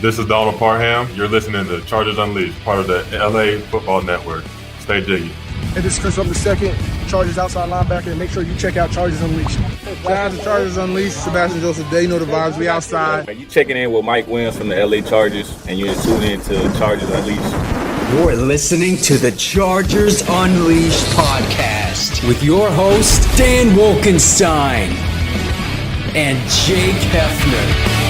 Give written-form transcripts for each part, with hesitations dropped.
This is Donald Parham. You're listening to Chargers Unleashed, part of the LA Football Network. Stay jiggy. And this is Chris Rupp II, Chargers outside linebacker, and make sure you check out Chargers Unleashed. Shout out to Chargers Unleashed, Sebastian Joseph. They know the vibes. We outside. You checking in with Mike Williams from the LA Chargers, and you're tuning in to Chargers Unleashed. You're listening to the Chargers Unleashed podcast with your host, Dan Wolkenstein and Jake Hefner.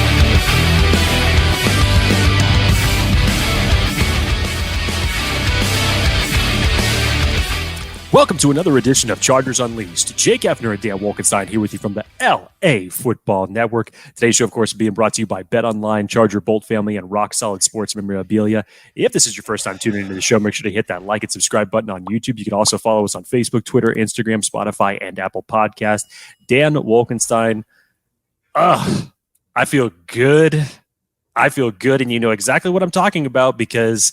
Welcome to another edition of Chargers Unleashed. Jake Hefner and Dan Wolkenstein here with you from the LA Football Network. Today's show, of course, is being brought to you by BetOnline, Charger Bolt Family, and Rock Solid Sports Memorabilia. If this is your first time tuning into the show, make sure to hit that like and subscribe button on YouTube. You can also follow us on Facebook, Twitter, Instagram, Spotify, and Apple Podcast. Dan Wolkenstein, I feel good. And you know exactly what I'm talking about because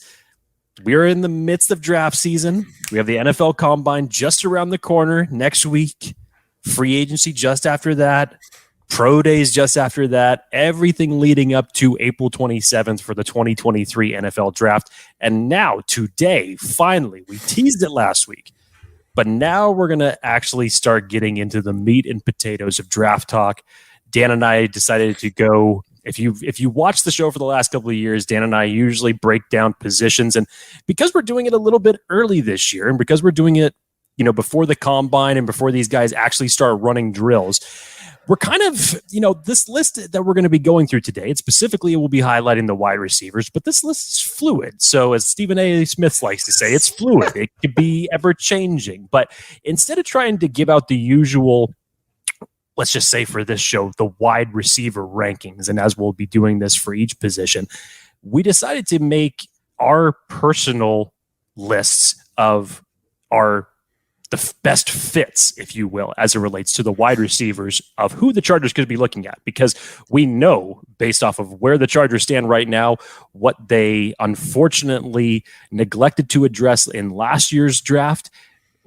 we're in the midst of draft season. We have the NFL Combine just around the corner next week. Free agency just after that. Pro days just after that. Everything leading up to April 27th for the 2023 NFL Draft. And now, today, finally, we teased it last week, but now we're going to actually start getting into the meat and potatoes of draft talk. Dan and I decided to go. If you watch the show for the last couple of years, Dan and I usually break down positions, and because we're doing it a little bit early this year, and because we're doing it, before the combine and before these guys actually start running drills, we're kind of, this list that we're going to be going through today. It specifically will be highlighting the wide receivers, but this list is fluid. So as Stephen A. Smith likes to say, it's fluid. It could be ever changing. But instead of trying to give out the usual, let's just say for this show, the wide receiver rankings, and as we'll be doing this for each position, we decided to make our personal lists of the best fits, if you will, as it relates to the wide receivers of who the Chargers could be looking at, because we know based off of where the Chargers stand right now, what they unfortunately neglected to address in last year's draft.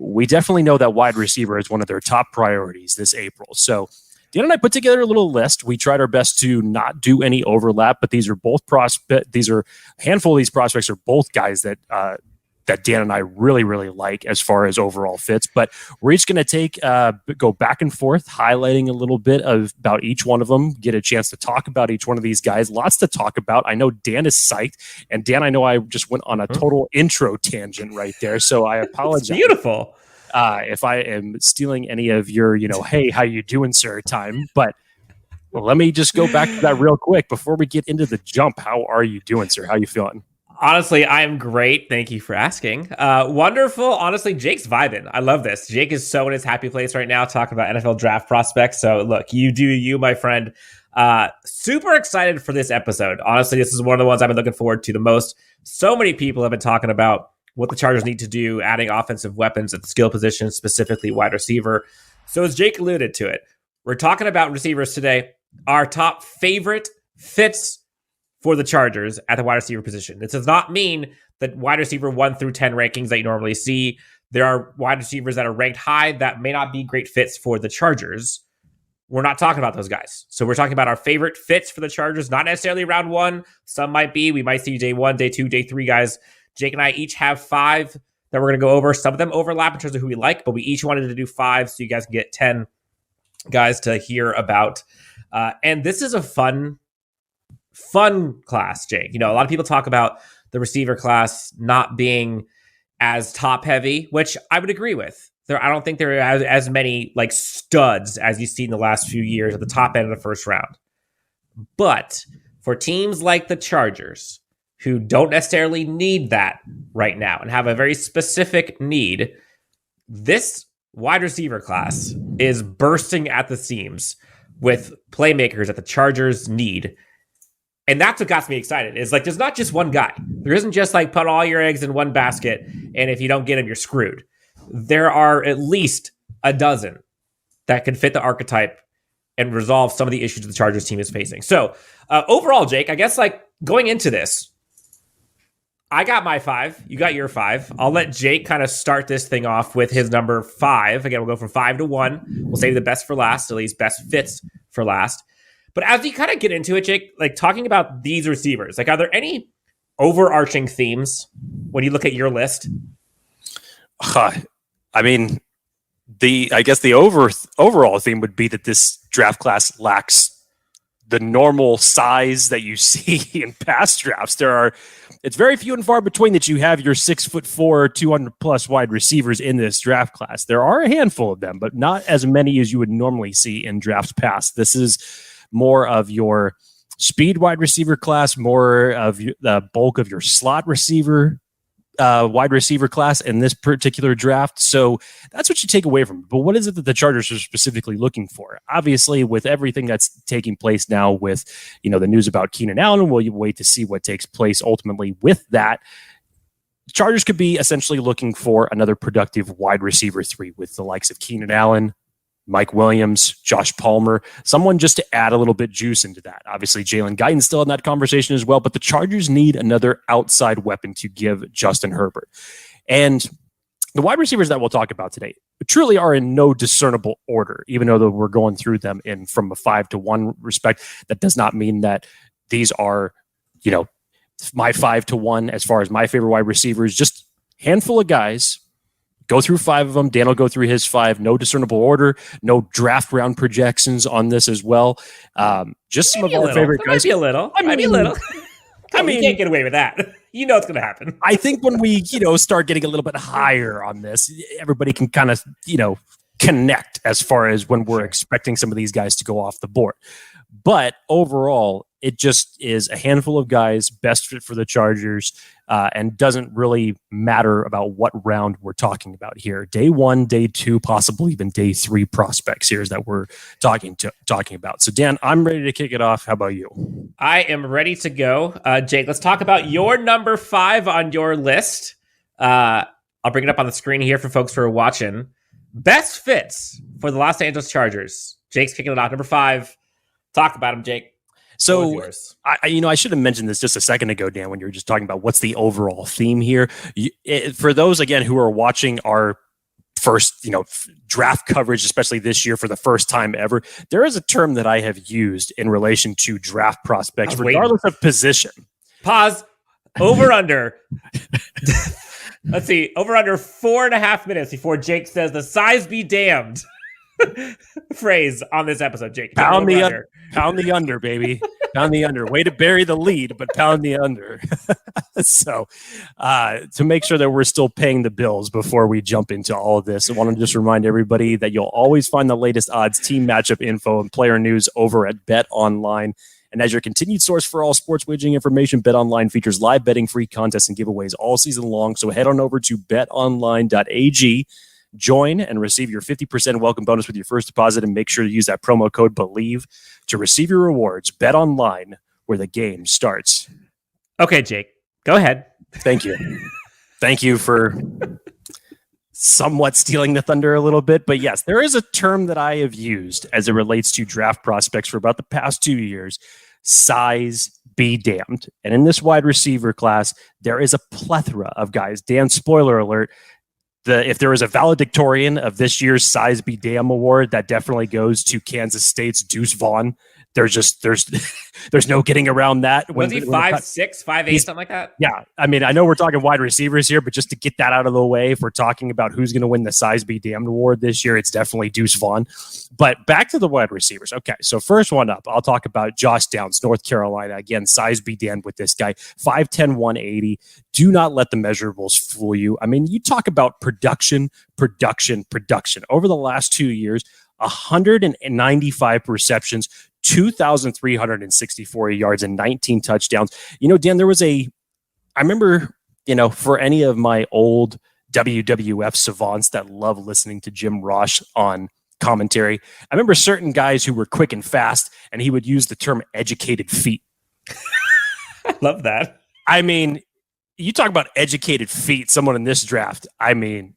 We definitely know that wide receiver is one of their top priorities this April. So Dan and I put together a little list. We tried our best to not do any overlap, but these are both a handful of these prospects are both guys that Dan and I really, really like as far as overall fits. But we're each going to go back and forth, highlighting a little bit about each one of them, get a chance to talk about each one of these guys. Lots to talk about. I know Dan is psyched. And Dan, I know I just went on a total intro tangent right there, so I apologize. It's beautiful. If I am stealing any of your, hey, how you doing, sir, time. But let me just go back to that real quick before we get into the jump. How are you doing, sir? How you feeling? Honestly, I am great. Thank you for asking. Wonderful. Honestly, Jake's vibing. I love this. Jake is so in his happy place right now talking about NFL draft prospects. So look, you do you, my friend. Super excited for this episode. Honestly, this is one of the ones I've been looking forward to the most. So many people have been talking about what the Chargers need to do, adding offensive weapons at the skill position, specifically wide receiver. So as Jake alluded to it, we're talking about receivers today. Our top favorite fits for the Chargers at the wide receiver position. This does not mean that wide receiver 1 through 10 rankings that you normally see. There are wide receivers that are ranked high that may not be great fits for the Chargers. We're not talking about those guys. So we're talking about our favorite fits for the Chargers, not necessarily round 1. Some might be. We might see day 1, day 2, day 3 guys. Jake and I each have 5 that we're going to go over. Some of them overlap in terms of who we like, but we each wanted to do 5 so you guys can get 10 guys to hear about. And this is a fun class, Jake. A lot of people talk about the receiver class not being as top heavy, which I would agree with. I don't think there are as many like studs as you see in the last few years at the top end of the first round. But for teams like the Chargers, who don't necessarily need that right now and have a very specific need, this wide receiver class is bursting at the seams with playmakers that the Chargers need. And that's what got me excited. Is like, there's not just one guy. There isn't just like put all your eggs in one basket, and if you don't get him, you're screwed. There are at least a dozen that can fit the archetype and resolve some of the issues the Chargers team is facing. So overall, Jake, I guess like going into this, I got my 5. You got your 5. I'll let Jake kind of start this thing off with his number 5. Again, we'll go from 5 to 1. We'll save the best for last, at least best fits for last. But as you kind of get into it, Jake, like talking about these receivers, like are there any overarching themes when you look at your list? I mean, I guess the overall theme would be that this draft class lacks the normal size that you see in past drafts. It's very few and far between that you have your 6'4", 200+ wide receivers in this draft class. There are a handful of them, but not as many as you would normally see in drafts past. This is more of your speed wide receiver class, more of the bulk of your slot receiver wide receiver class in this particular draft. So that's what you take away from it. But what is it that the Chargers are specifically looking for? Obviously, with everything that's taking place now with, the news about Keenan Allen, we'll wait to see what takes place ultimately with that. The Chargers could be essentially looking for another productive wide receiver 3 with the likes of Keenan Allen, Mike Williams, Josh Palmer, someone just to add a little bit juice into that. Obviously, Jalen Guyton's still in that conversation as well, but the Chargers need another outside weapon to give Justin Herbert. And the wide receivers that we'll talk about today truly are in no discernible order, even though we're going through them from a 5-1 respect. That does not mean that these are, my 5-1 as far as my favorite wide receivers, just handful of guys. Go through 5 of them. Dan will go through his 5. No discernible order. No draft round projections on this as well. Just some of our favorite guys. Maybe a little. I mean, you can't get away with that. You know it's going to happen. I think when we, start getting a little bit higher on this, everybody can kind of, connect as far as when we're expecting some of these guys to go off the board. But overall, it just is a handful of guys best fit for the Chargers, and doesn't really matter about what round we're talking about here. Day 1, day 2, possibly even day 3 prospects here is that we're talking about. So Dan, I'm ready to kick it off. How about you? I am ready to go. Jake, let's talk about your number 5 on your list. I'll bring it up on the screen here for folks who are watching. Best fits for the Los Angeles Chargers. Jake's kicking it off. Number 5. Talk about him, Jake. So, I should have mentioned this just a second ago, Dan, when you were just talking about what's the overall theme here. For those, again, who are watching our first, draft coverage, especially this year for the first time ever, there is a term that I have used in relation to draft prospects, regardless of position. Pause. Over under. Let's see. Over under 4.5 minutes before Jake says the size be damned. Phrase on this episode, Jake. Pound the under, baby. Pound the under. Way to bury the lead, but pound the under. So, to make sure that we're still paying the bills before we jump into all of this, I want to just remind everybody that you'll always find the latest odds, team matchup info, and player news over at Bet Online. And as your continued source for all sports wagering information, Bet Online features live betting, free contests, and giveaways all season long. So head on over to betonline.ag. Join and receive your 50% welcome bonus with your first deposit, and make sure to use that promo code BELIEVE to receive your rewards. Bet Online, where the game starts. Okay, Jake, go ahead. Thank you. Thank you for somewhat stealing the thunder a little bit. But yes, there is a term that I have used as it relates to draft prospects for about the past 2 years. Size be damned. And in this wide receiver class, there is a plethora of guys. Dan, spoiler alert, if there is a valedictorian of this year's Size Be Damn award, that definitely goes to Kansas State's Deuce Vaughn. There's no getting around that. Was he 5'6", 5'8", something like that? Yeah. I mean, I know we're talking wide receivers here, but just to get that out of the way, if we're talking about who's going to win the Size Be Damned award this year, it's definitely Deuce Vaughn. But back to the wide receivers. Okay, so first one up, I'll talk about Josh Downs, North Carolina. Again, Size Be Damned with this guy, 5'10", 180. Do not let the measurables fool you. I mean, you talk about production. Over the last 2 years, 195 receptions, 2,364 yards, and 19 touchdowns. Dan, I remember, for any of my old WWF savants that love listening to Jim Rosh on commentary, I remember certain guys who were quick and fast, and he would use the term educated feet. I love that. I mean, you talk about educated feet, someone in this draft, I mean,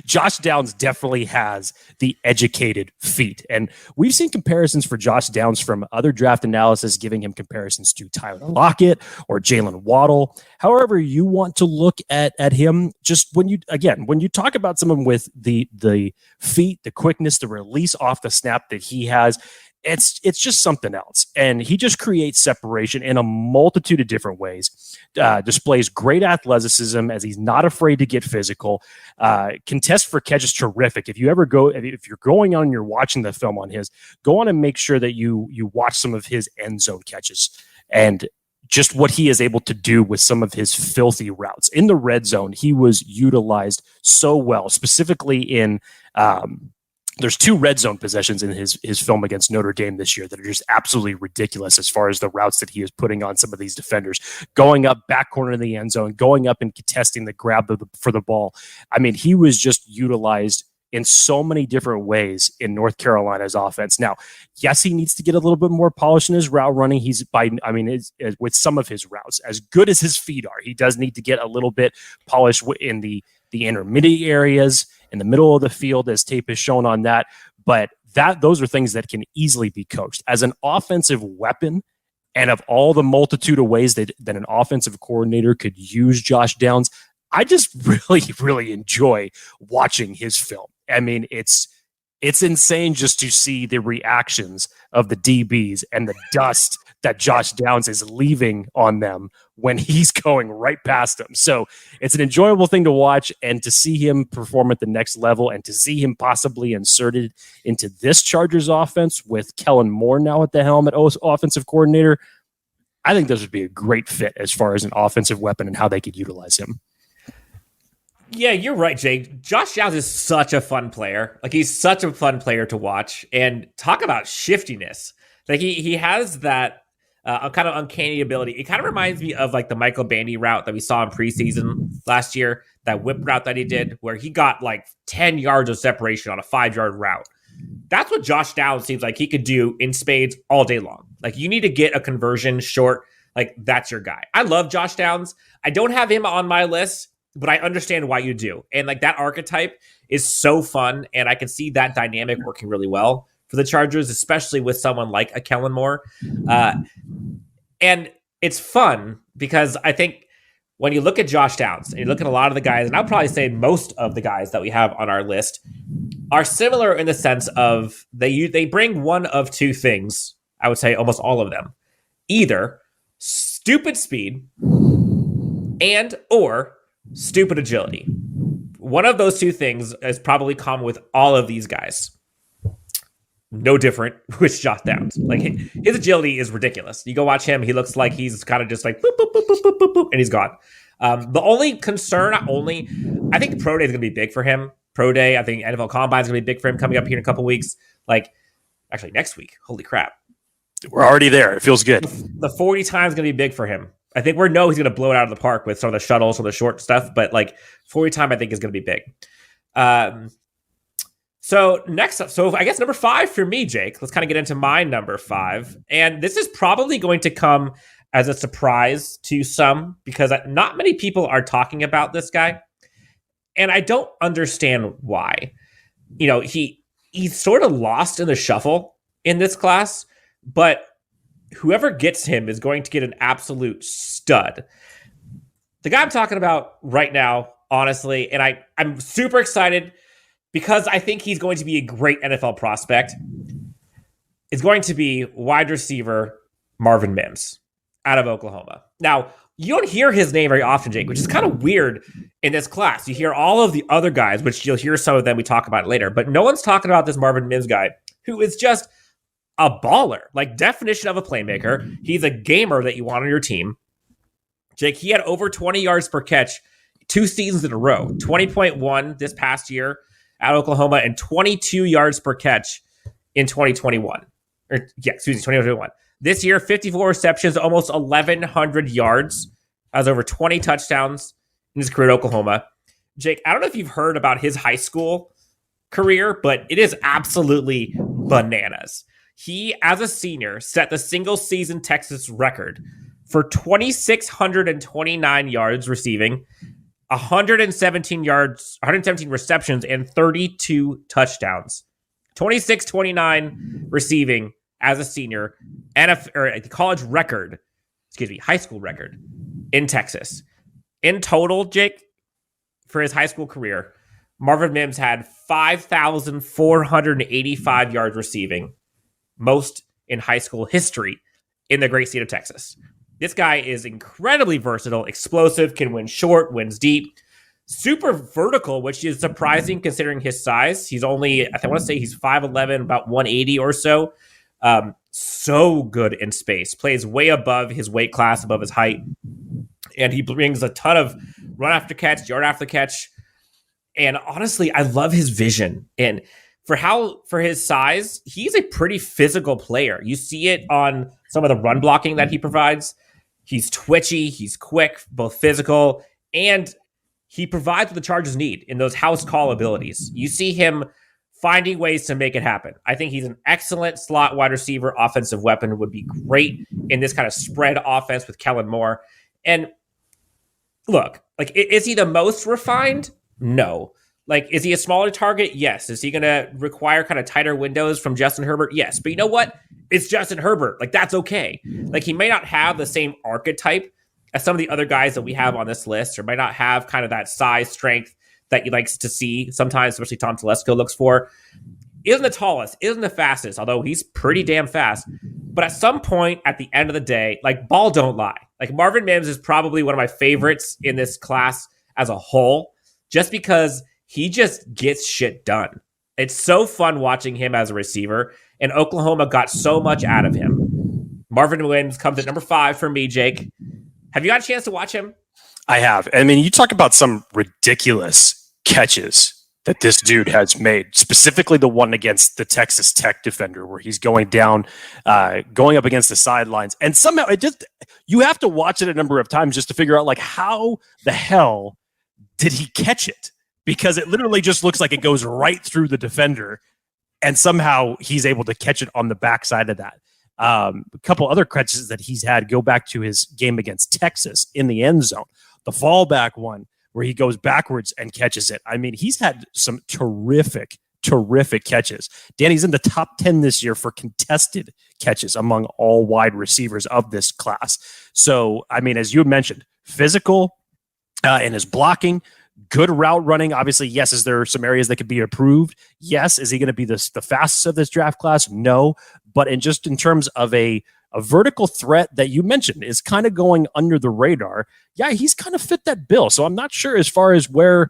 Josh Downs definitely has the educated feet. And we've seen comparisons for Josh Downs from other draft analysis, giving him comparisons to Tyler Lockett or Jalen Waddle. However you want to look at him, just when you talk about someone with the feet, the quickness, the release off the snap that he has, it's just something else. And he just creates separation in a multitude of different ways. Displays great athleticism as he's not afraid to get physical. Contest for catch is terrific. If you're going on and you're watching the film on his, go on and make sure that you watch some of his end zone catches and just what he is able to do with some of his filthy routes. In the red zone, he was utilized so well, specifically in there's 2 red zone possessions in his film against Notre Dame this year that are just absolutely ridiculous as far as the routes that he is putting on some of these defenders, going up back corner of the end zone, going up and contesting the grab for the ball. I mean, he was just utilized in so many different ways in North Carolina's offense. Now, yes, he needs to get a little bit more polish in his route running. With some of his routes, as good as his feet are, he does need to get a little bit polished in the intermediate areas, in the middle of the field, as tape is shown on that. But those are things that can easily be coached. As an offensive weapon, and of all the multitude of ways that an offensive coordinator could use Josh Downs, I just really, really enjoy watching his film. I mean, it's insane just to see the reactions of the DBs and the dust that Josh Downs is leaving on them when he's going right past them. So it's an enjoyable thing to watch, and to see him perform at the next level, and to see him possibly inserted into this Chargers offense with Kellen Moore now at the helm at offensive coordinator. I think this would be a great fit as far as an offensive weapon and how they could utilize him. Yeah, you're right, Jake. Josh Downs is such a fun player. Like, he's such a fun player to watch, and talk about shiftiness. Like, he has that kind of uncanny ability. It kind of reminds me of like the Michael Bandy route that we saw in preseason last year, that whip route that he did, where he got like 10 yards of separation on a 5-yard route. That's what Josh Downs seems like he could do in spades all day long. Like, you need to get a conversion short. Like, that's your guy. I love Josh Downs. I don't have him on my list, but I understand why you do. And like, that archetype is so fun. And I can see that dynamic working really well for the Chargers, especially with someone like a Kellen Moore. And it's fun because I think when you look at Josh Downs and you look at a lot of the guys, and I'll probably say most of the guys that we have on our list are similar in the sense of they bring one of 2 things. I would say almost all of them, either stupid speed and or stupid agility. One of those 2 things is probably common with all of these guys. No different with Josh Downs. Like, his agility is ridiculous. You go watch him, he looks like he's kind of just like boop, boop, boop, boop, boop, boop, boop, and he's gone. The only concern, I think the pro day is going to be big for him. Pro day, I think NFL Combine is going to be big for him coming up here in a couple weeks. Like, actually next week. Holy crap. We're already there. It feels good. The 40 times is going to be big for him. I think he's going to blow it out of the park with some of the shuttles, some of the short stuff, but like 40 time I think is going to be big. So next up, so I guess number 5 for me, Jake, let's kind of get into my number 5. And this is probably going to come as a surprise to some because not many people are talking about this guy. And I don't understand why. You know, he's sort of lost in the shuffle in this class, but whoever gets him is going to get an absolute stud. The guy I'm talking about right now, honestly, and I'm super excited because I think he's going to be a great NFL prospect, is going to be wide receiver Marvin Mims out of Oklahoma. Now, you don't hear his name very often, Jake, which is kind of weird in this class. You hear all of the other guys, which you'll hear some of them we talk about later, but no one's talking about this Marvin Mims guy, who is just a baller, like definition of a playmaker. He's a gamer that you want on your team. Jake, he had over 20 yards per catch 2 seasons in a row, 20.1 this past year at Oklahoma and 22 yards per catch in 2021. 2021. This year, 54 receptions, almost 1,100 yards, has over 20 touchdowns in his career at Oklahoma. Jake, I don't know if you've heard about his high school career, but it is absolutely bananas. He, as a senior, set the single season Texas record for 2,629 yards receiving, 117 receptions, and 32 touchdowns. 26-29 receiving as a senior, and a college record, high school record in Texas. In total, Jake, for his high school career, Marvin Mims had 5,485 yards receiving, most in high school history in the great state of Texas. This guy is incredibly versatile, explosive, can win short, wins deep, super vertical, which is surprising considering his size. He's only, I want to say he's 5'11", about 180 or so. So good in space, plays way above his weight class, above his height. And he brings a ton of run after catch, yard after catch. And honestly, I love his vision. And for his size, he's a pretty physical player. You see it on some of the run blocking that he provides. He's twitchy, he's quick, both physical, and he provides what the Chargers need in those house call abilities. You see him finding ways to make it happen. I think he's an excellent slot wide receiver, offensive weapon, would be great in this kind of spread offense with Kellen Moore. And look, like, is he the most refined? No. Like, is he a smaller target? Yes. Is he going to require kind of tighter windows from Justin Herbert? Yes. But you know what? It's Justin Herbert. Like, that's okay. Like, he may not have the same archetype as some of the other guys that we have on this list, or might not have kind of that size strength that he likes to see sometimes, especially Tom Telesco looks for. Isn't the tallest, isn't the fastest, although he's pretty damn fast. But at some point at the end of the day, like, ball don't lie. Like, Marvin Mims is probably one of my favorites in this class as a whole, just because he just gets shit done. It's so fun watching him as a receiver, and Oklahoma got so much out of him. Marvin Mims comes at number 5 for me, Jake. Have you got a chance to watch him? I have. I mean, you talk about some ridiculous catches that this dude has made, specifically the one against the Texas Tech defender where he's going down, going up against the sidelines. And somehow you have to watch it a number of times just to figure out, like, how the hell did he catch it? Because it literally just looks like it goes right through the defender, and somehow he's able to catch it on the backside of that. A couple other catches that he's had go back to his game against Texas in the end zone. The fallback one where he goes backwards and catches it. I mean, he's had some terrific catches. Danny's in the top 10 this year for contested catches among all wide receivers of this class. So, I mean, as you mentioned, physical in his blocking, good route running. Obviously, yes. Is there some areas that could be improved? Yes. Is he going to be the fastest of this draft class? No. But in terms of a vertical threat that you mentioned is kind of going under the radar. Yeah, he's kind of fit that bill. So I'm not sure as far as where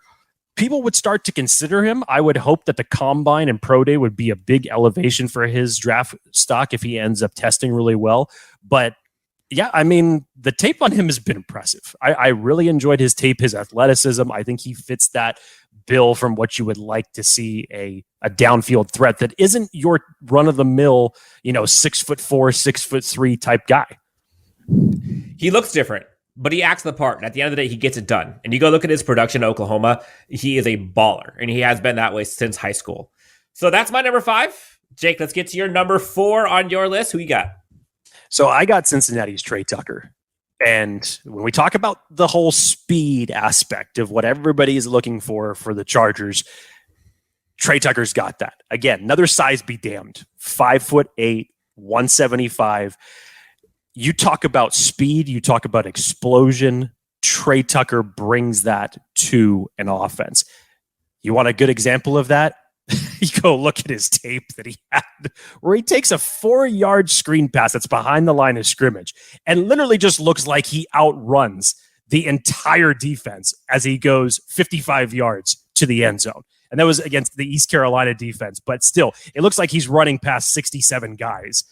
people would start to consider him. I would hope that the combine and pro day would be a big elevation for his draft stock if he ends up testing really well. But yeah, I mean, the tape on him has been impressive. I really enjoyed his tape, his athleticism. I think he fits that bill from what you would like to see a downfield threat that isn't your run-of-the-mill, 6'4", 6'3" type guy. He looks different, but he acts the part. And at the end of the day, he gets it done. And you go look at his production in Oklahoma, he is a baller, and he has been that way since high school. So that's my number 5. Jake, let's get to your number 4 on your list. Who you got? So I got Cincinnati's Trey Tucker. And when we talk about the whole speed aspect of what everybody is looking for the Chargers, Trey Tucker's got that. Again, another size be damned. 5'8", 175. You talk about speed, you talk about explosion. Trey Tucker brings that to an offense. You want a good example of that? You go look at his tape that he had where he takes a 4-yard screen pass that's behind the line of scrimmage and literally just looks like he outruns the entire defense as he goes 55 yards to the end zone. And that was against the East Carolina defense. But still, it looks like he's running past 67 guys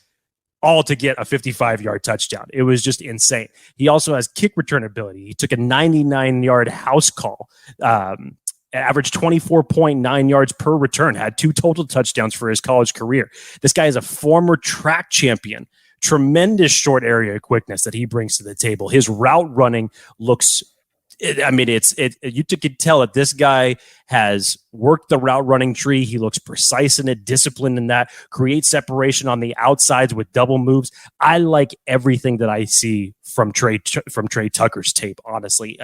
all to get a 55-yard touchdown. It was just insane. He also has kick return ability. He took a 99-yard house call, averaged 24.9 yards per return, had 2 total touchdowns for his college career. This guy is a former track champion. Tremendous short area quickness that he brings to the table. His route running looks, you could tell that this guy has worked the route running tree. He looks precise in it, disciplined in that, creates separation on the outsides with double moves. I like everything that I see from Trey Tucker's tape. Honestly,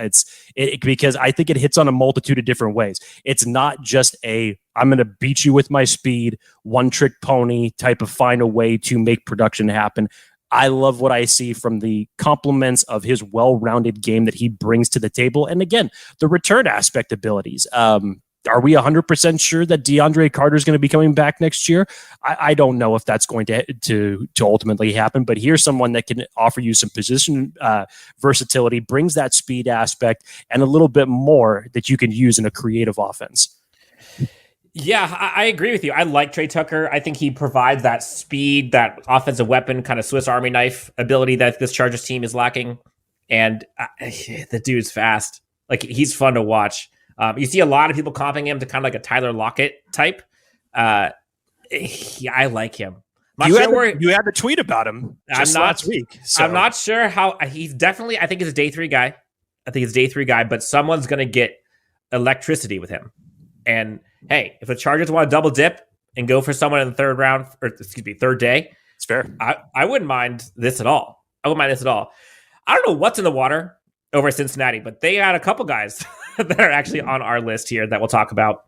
because I think it hits on a multitude of different ways. It's not just I'm going to beat you with my speed, one trick pony type of find a way to make production happen. I love what I see from the compliments of his well-rounded game that he brings to the table. And again, the return aspect abilities. Are we 100% sure that DeAndre Carter is going to be coming back next year? I don't know if that's going to ultimately happen, but here's someone that can offer you some position versatility, brings that speed aspect, and a little bit more that you can use in a creative offense. Yeah, I agree with you. I like Trey Tucker. I think he provides that speed, that offensive weapon, kind of Swiss Army knife ability that this Chargers team is lacking. And the dude's fast. Like, he's fun to watch. You see a lot of people comping him to kind of like a Tyler Lockett type. I like him. You had the tweet about him last week. So. I'm not sure how he's definitely, I think he's a day three guy. But someone's going to get electricity with him. And hey, if the Chargers want to double dip and go for someone in the third day, it's fair. I wouldn't mind this at all. I don't know what's in the water over at Cincinnati, but they had a couple guys that are actually on our list here that we'll talk about.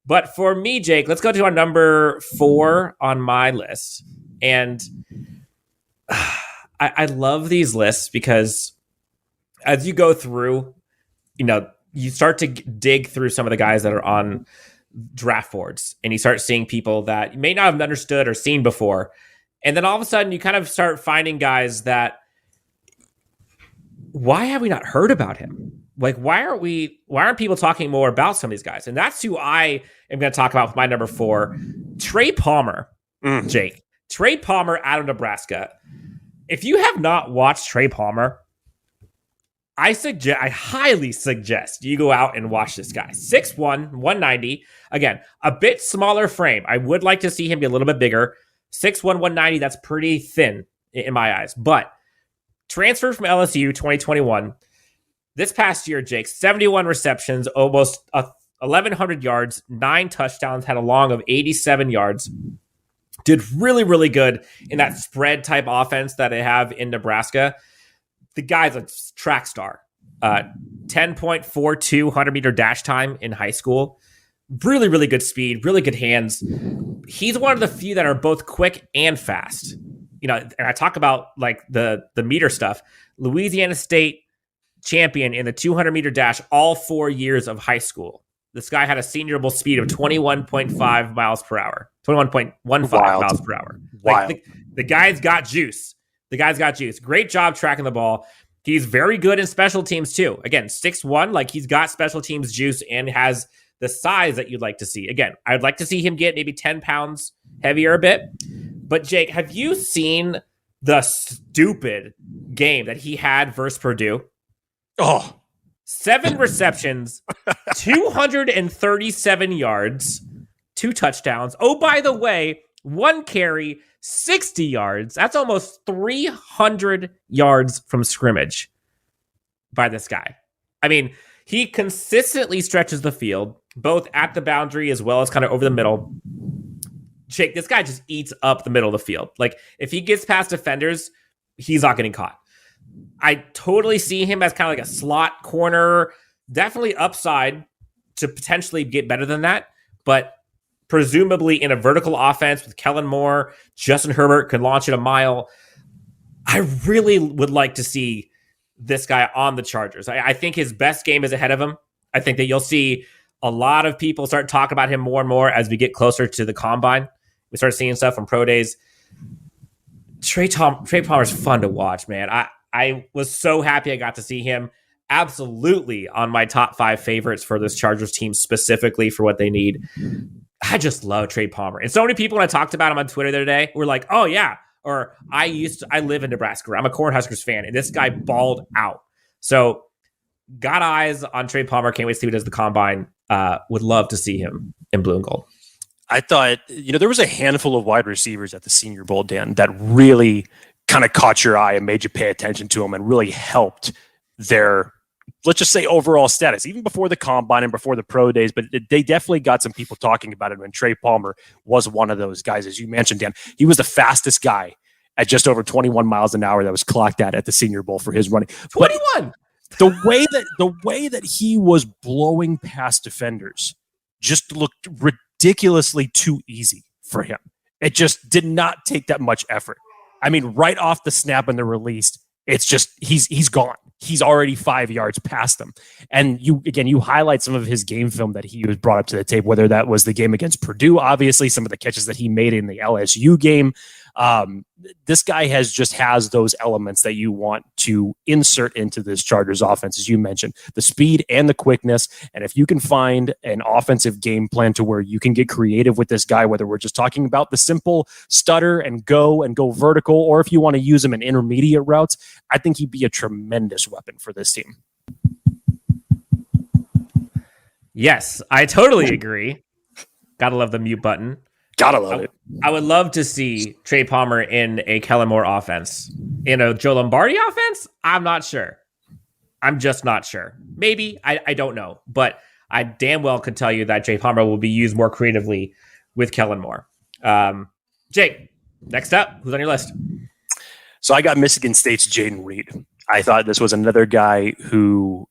But for me, Jake, let's go to our number 4 on my list. And I love these lists because as you go through, you start to dig through some of the guys that are on draft boards, and you start seeing people that you may not have understood or seen before. And then all of a sudden you kind of start finding guys that, why have we not heard about him? Like, why aren't people talking more about some of these guys? And that's who I am going to talk about with my number 4, Trey Palmer. Jake, Trey Palmer out of Nebraska. If you have not watched Trey Palmer, I highly suggest you go out and watch this guy. 6'1", 190. Again, a bit smaller frame. I would like to see him be a little bit bigger. 6'1", 190, that's pretty thin in my eyes. But transferred from LSU 2021. This past year, Jake, 71 receptions, almost 1,100 yards, 9 touchdowns, had a long of 87 yards. Did really, really good in that spread type offense that they have in Nebraska. The guy's a track star. 10.42 100-meter dash time in high school. Really, really good speed, really good hands. He's one of the few that are both quick and fast. And I talk about like the meter stuff. Louisiana State champion in the 200-meter dash all 4 years of high school. This guy had a seniorable speed of 21.5 miles per hour. 21.15 miles per hour. Like the guy's got juice. Great job tracking the ball. He's very good in special teams too. Again, 6'1", like he's got special teams juice and has the size that you'd like to see. Again, I'd like to see him get maybe 10 pounds heavier a bit. But Jake, have you seen the stupid game that he had versus Purdue? 7 receptions, 237 yards, 2 touchdowns. Oh, by the way, 1 carry, 60 yards. That's almost 300 yards from scrimmage by this guy. I mean, he consistently stretches the field, both at the boundary as well as kind of over the middle. Jake, this guy just eats up the middle of the field. Like, if he gets past defenders, he's not getting caught. I totally see him as kind of like a slot corner, definitely upside to potentially get better than that, but presumably in a vertical offense with Kellen Moore, Justin Herbert could launch it a mile. I really would like to see this guy on the Chargers. I think his best game is ahead of him. I think that you'll see a lot of people start talking about him more and more as we get closer to the combine. We start seeing stuff from pro days. Trey Palmer's fun to watch, man. I was so happy I got to see him. Absolutely on my top 5 favorites for this Chargers team, specifically for what they need. I just love Trey Palmer. And so many people, when I talked about him on Twitter the other day, were like, oh yeah, or I live in Nebraska. I'm a Cornhuskers fan, and this guy balled out. So got eyes on Trey Palmer. Can't wait to see what he does at the combine. Would love to see him in blue and gold. I thought, there was a handful of wide receivers at the Senior Bowl, Dan, that really kind of caught your eye and made you pay attention to them and really helped their, let's just say, overall status, even before the combine and before the pro days. But they definitely got some people talking about it when Trey Palmer was one of those guys. As you mentioned, Dan, he was the fastest guy at just over 21 miles an hour that was clocked at the Senior Bowl for his running. 21! But the way that he was blowing past defenders just looked ridiculously too easy for him. It just did not take that much effort. I mean, right off the snap and the release, it's just he's gone. he's already 5 yards past them. And you highlight some of his game film that he was brought up to the tape, whether that was the game against Purdue, obviously, some of the catches that he made in the LSU game. This guy has those elements that you want to insert into this Chargers offense, as you mentioned, the speed and the quickness. And if you can find an offensive game plan to where you can get creative with this guy, whether we're just talking about the simple stutter and go vertical, or if you want to use him in intermediate routes, I think he'd be a tremendous weapon for this team. Yes, I totally agree. Gotta love the mute button. Gotta love it. I would love to see Trey Palmer in a Kellen Moore offense. In a Joe Lombardi offense? I'm not sure. I'm just not sure. Maybe. I don't know. But I damn well could tell you that Trey Palmer will be used more creatively with Kellen Moore. Jake, next up, who's on your list? So I got Michigan State's Jaden Reed. I thought this was another guy who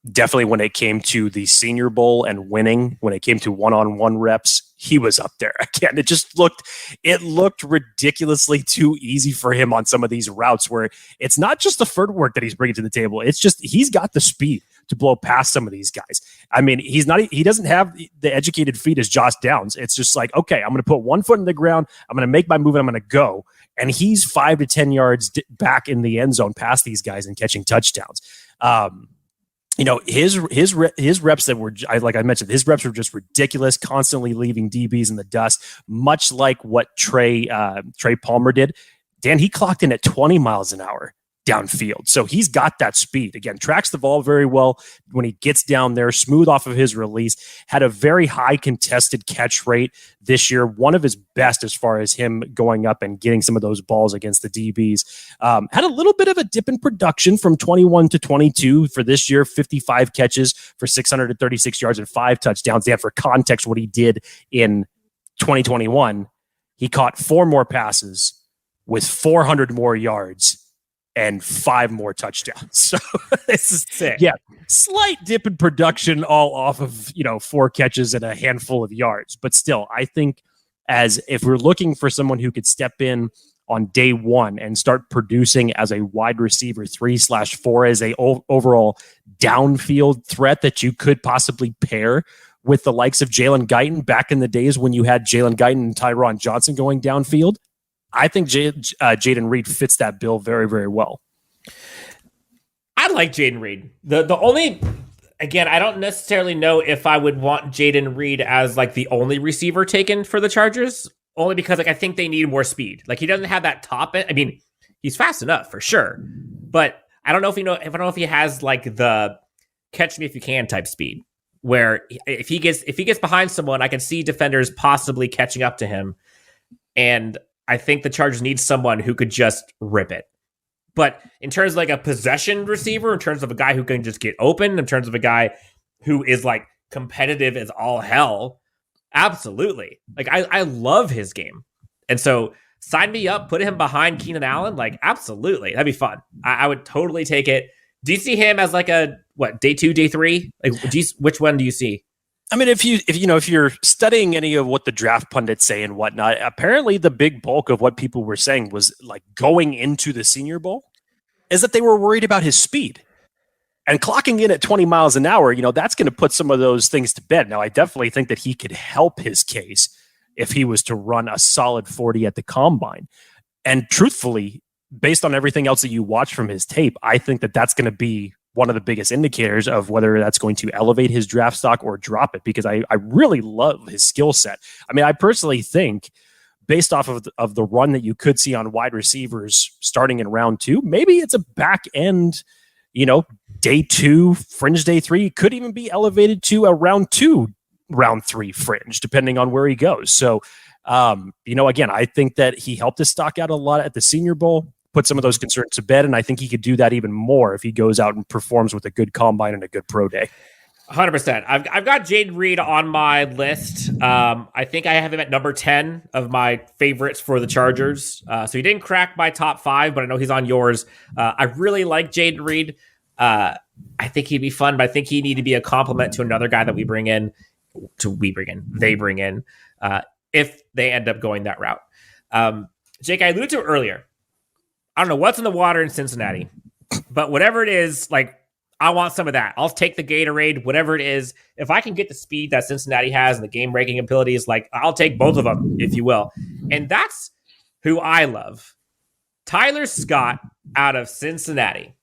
definitely, when it came to the Senior Bowl and winning, when it came to one-on-one reps, he was up there. Again, it looked ridiculously too easy for him on some of these routes where it's not just the footwork that he's bringing to the table. It's just he's got the speed to blow past some of these guys. I mean, he doesn't have the educated feet as Josh Downs. It's just like, okay, I'm going to put one foot in the ground. I'm going to make my move and I'm going to go. And he's 5 to 10 yards back in the end zone past these guys and catching touchdowns. His reps that were, like I mentioned, his reps were just ridiculous, constantly leaving DBs in the dust, much like what Trey Palmer did. Dan, he clocked in at 20 miles an hour downfield. So he's got that speed. Again, tracks the ball very well when he gets down there, smooth off of his release, had a very high contested catch rate this year, one of his best as far as him going up and getting some of those balls against the DBs. Had a little bit of a dip in production from 21 to 22 for this year, 55 catches for 636 yards and 5 touchdowns. Yeah, for context, what he did in 2021, he caught 4 more passes with 400 more yards and 5 more touchdowns. So this is sick. Yeah, slight dip in production, all off of 4 catches and a handful of yards. But still, I think if we're looking for someone who could step in on day one and start producing as a wide receiver 3/4, as a overall downfield threat that you could possibly pair with the likes of Jalen Guyton back in the days when you had Jalen Guyton and Tyron Johnson going downfield, I think Jaden Reed fits that bill very, very well. I like Jaden Reed. The only, again, I don't necessarily know if I would want Jaden Reed as like the only receiver taken for the Chargers, only because I think they need more speed. Like he doesn't have that top end. I mean, he's fast enough for sure, but I don't know if he has like the catch me if you can type speed, where if he gets behind someone, I can see defenders possibly catching up to him, and I think the Chargers need someone who could just rip it. But in terms of like a possession receiver, in terms of a guy who can just get open, in terms of a guy who is like competitive as all hell, absolutely. Like I love his game. And so sign me up, put him behind Keenan Allen. Like, absolutely. That'd be fun. I would totally take it. Do you see him as like a, day 2, day 3? Like, which one do you see? I mean, if you're studying any of what the draft pundits say and whatnot, apparently the big bulk of what people were saying was like going into the Senior Bowl is that they were worried about his speed and clocking in at 20 miles an hour. That's going to put some of those things to bed. Now, I definitely think that he could help his case if he was to run a solid 40 at the combine. And truthfully, based on everything else that you watch from his tape, I think that that's going to be one of the biggest indicators of whether that's going to elevate his draft stock or drop it, because I really love his skill set. I mean, I personally think based off of the run that you could see on wide receivers starting in round 2, maybe it's a back end, day 2, fringe day 3, could even be elevated to a round 2, round 3 fringe, depending on where he goes. So, again, I think that he helped his stock out a lot at the Senior Bowl, put some of those concerns to bed, and I think he could do that even more if he goes out and performs with a good combine and a good pro day. 100%. I've got Jaden Reed on my list. I think I have him at number 10 of my favorites for the Chargers. So he didn't crack my top 5, but I know he's on yours. I really like Jaden Reed. I think he'd be fun, but I think he need to be a complement to another guy that they bring in, if they end up going that route. Jake, I alluded to earlier, I don't know what's in the water in Cincinnati, But whatever it is, like, I want some of that. I'll take the Gatorade, whatever it is. If I can get the speed that Cincinnati has and the game-breaking abilities, like, I'll take both of them, if you will. And that's who I love. Tyler Scott out of Cincinnati.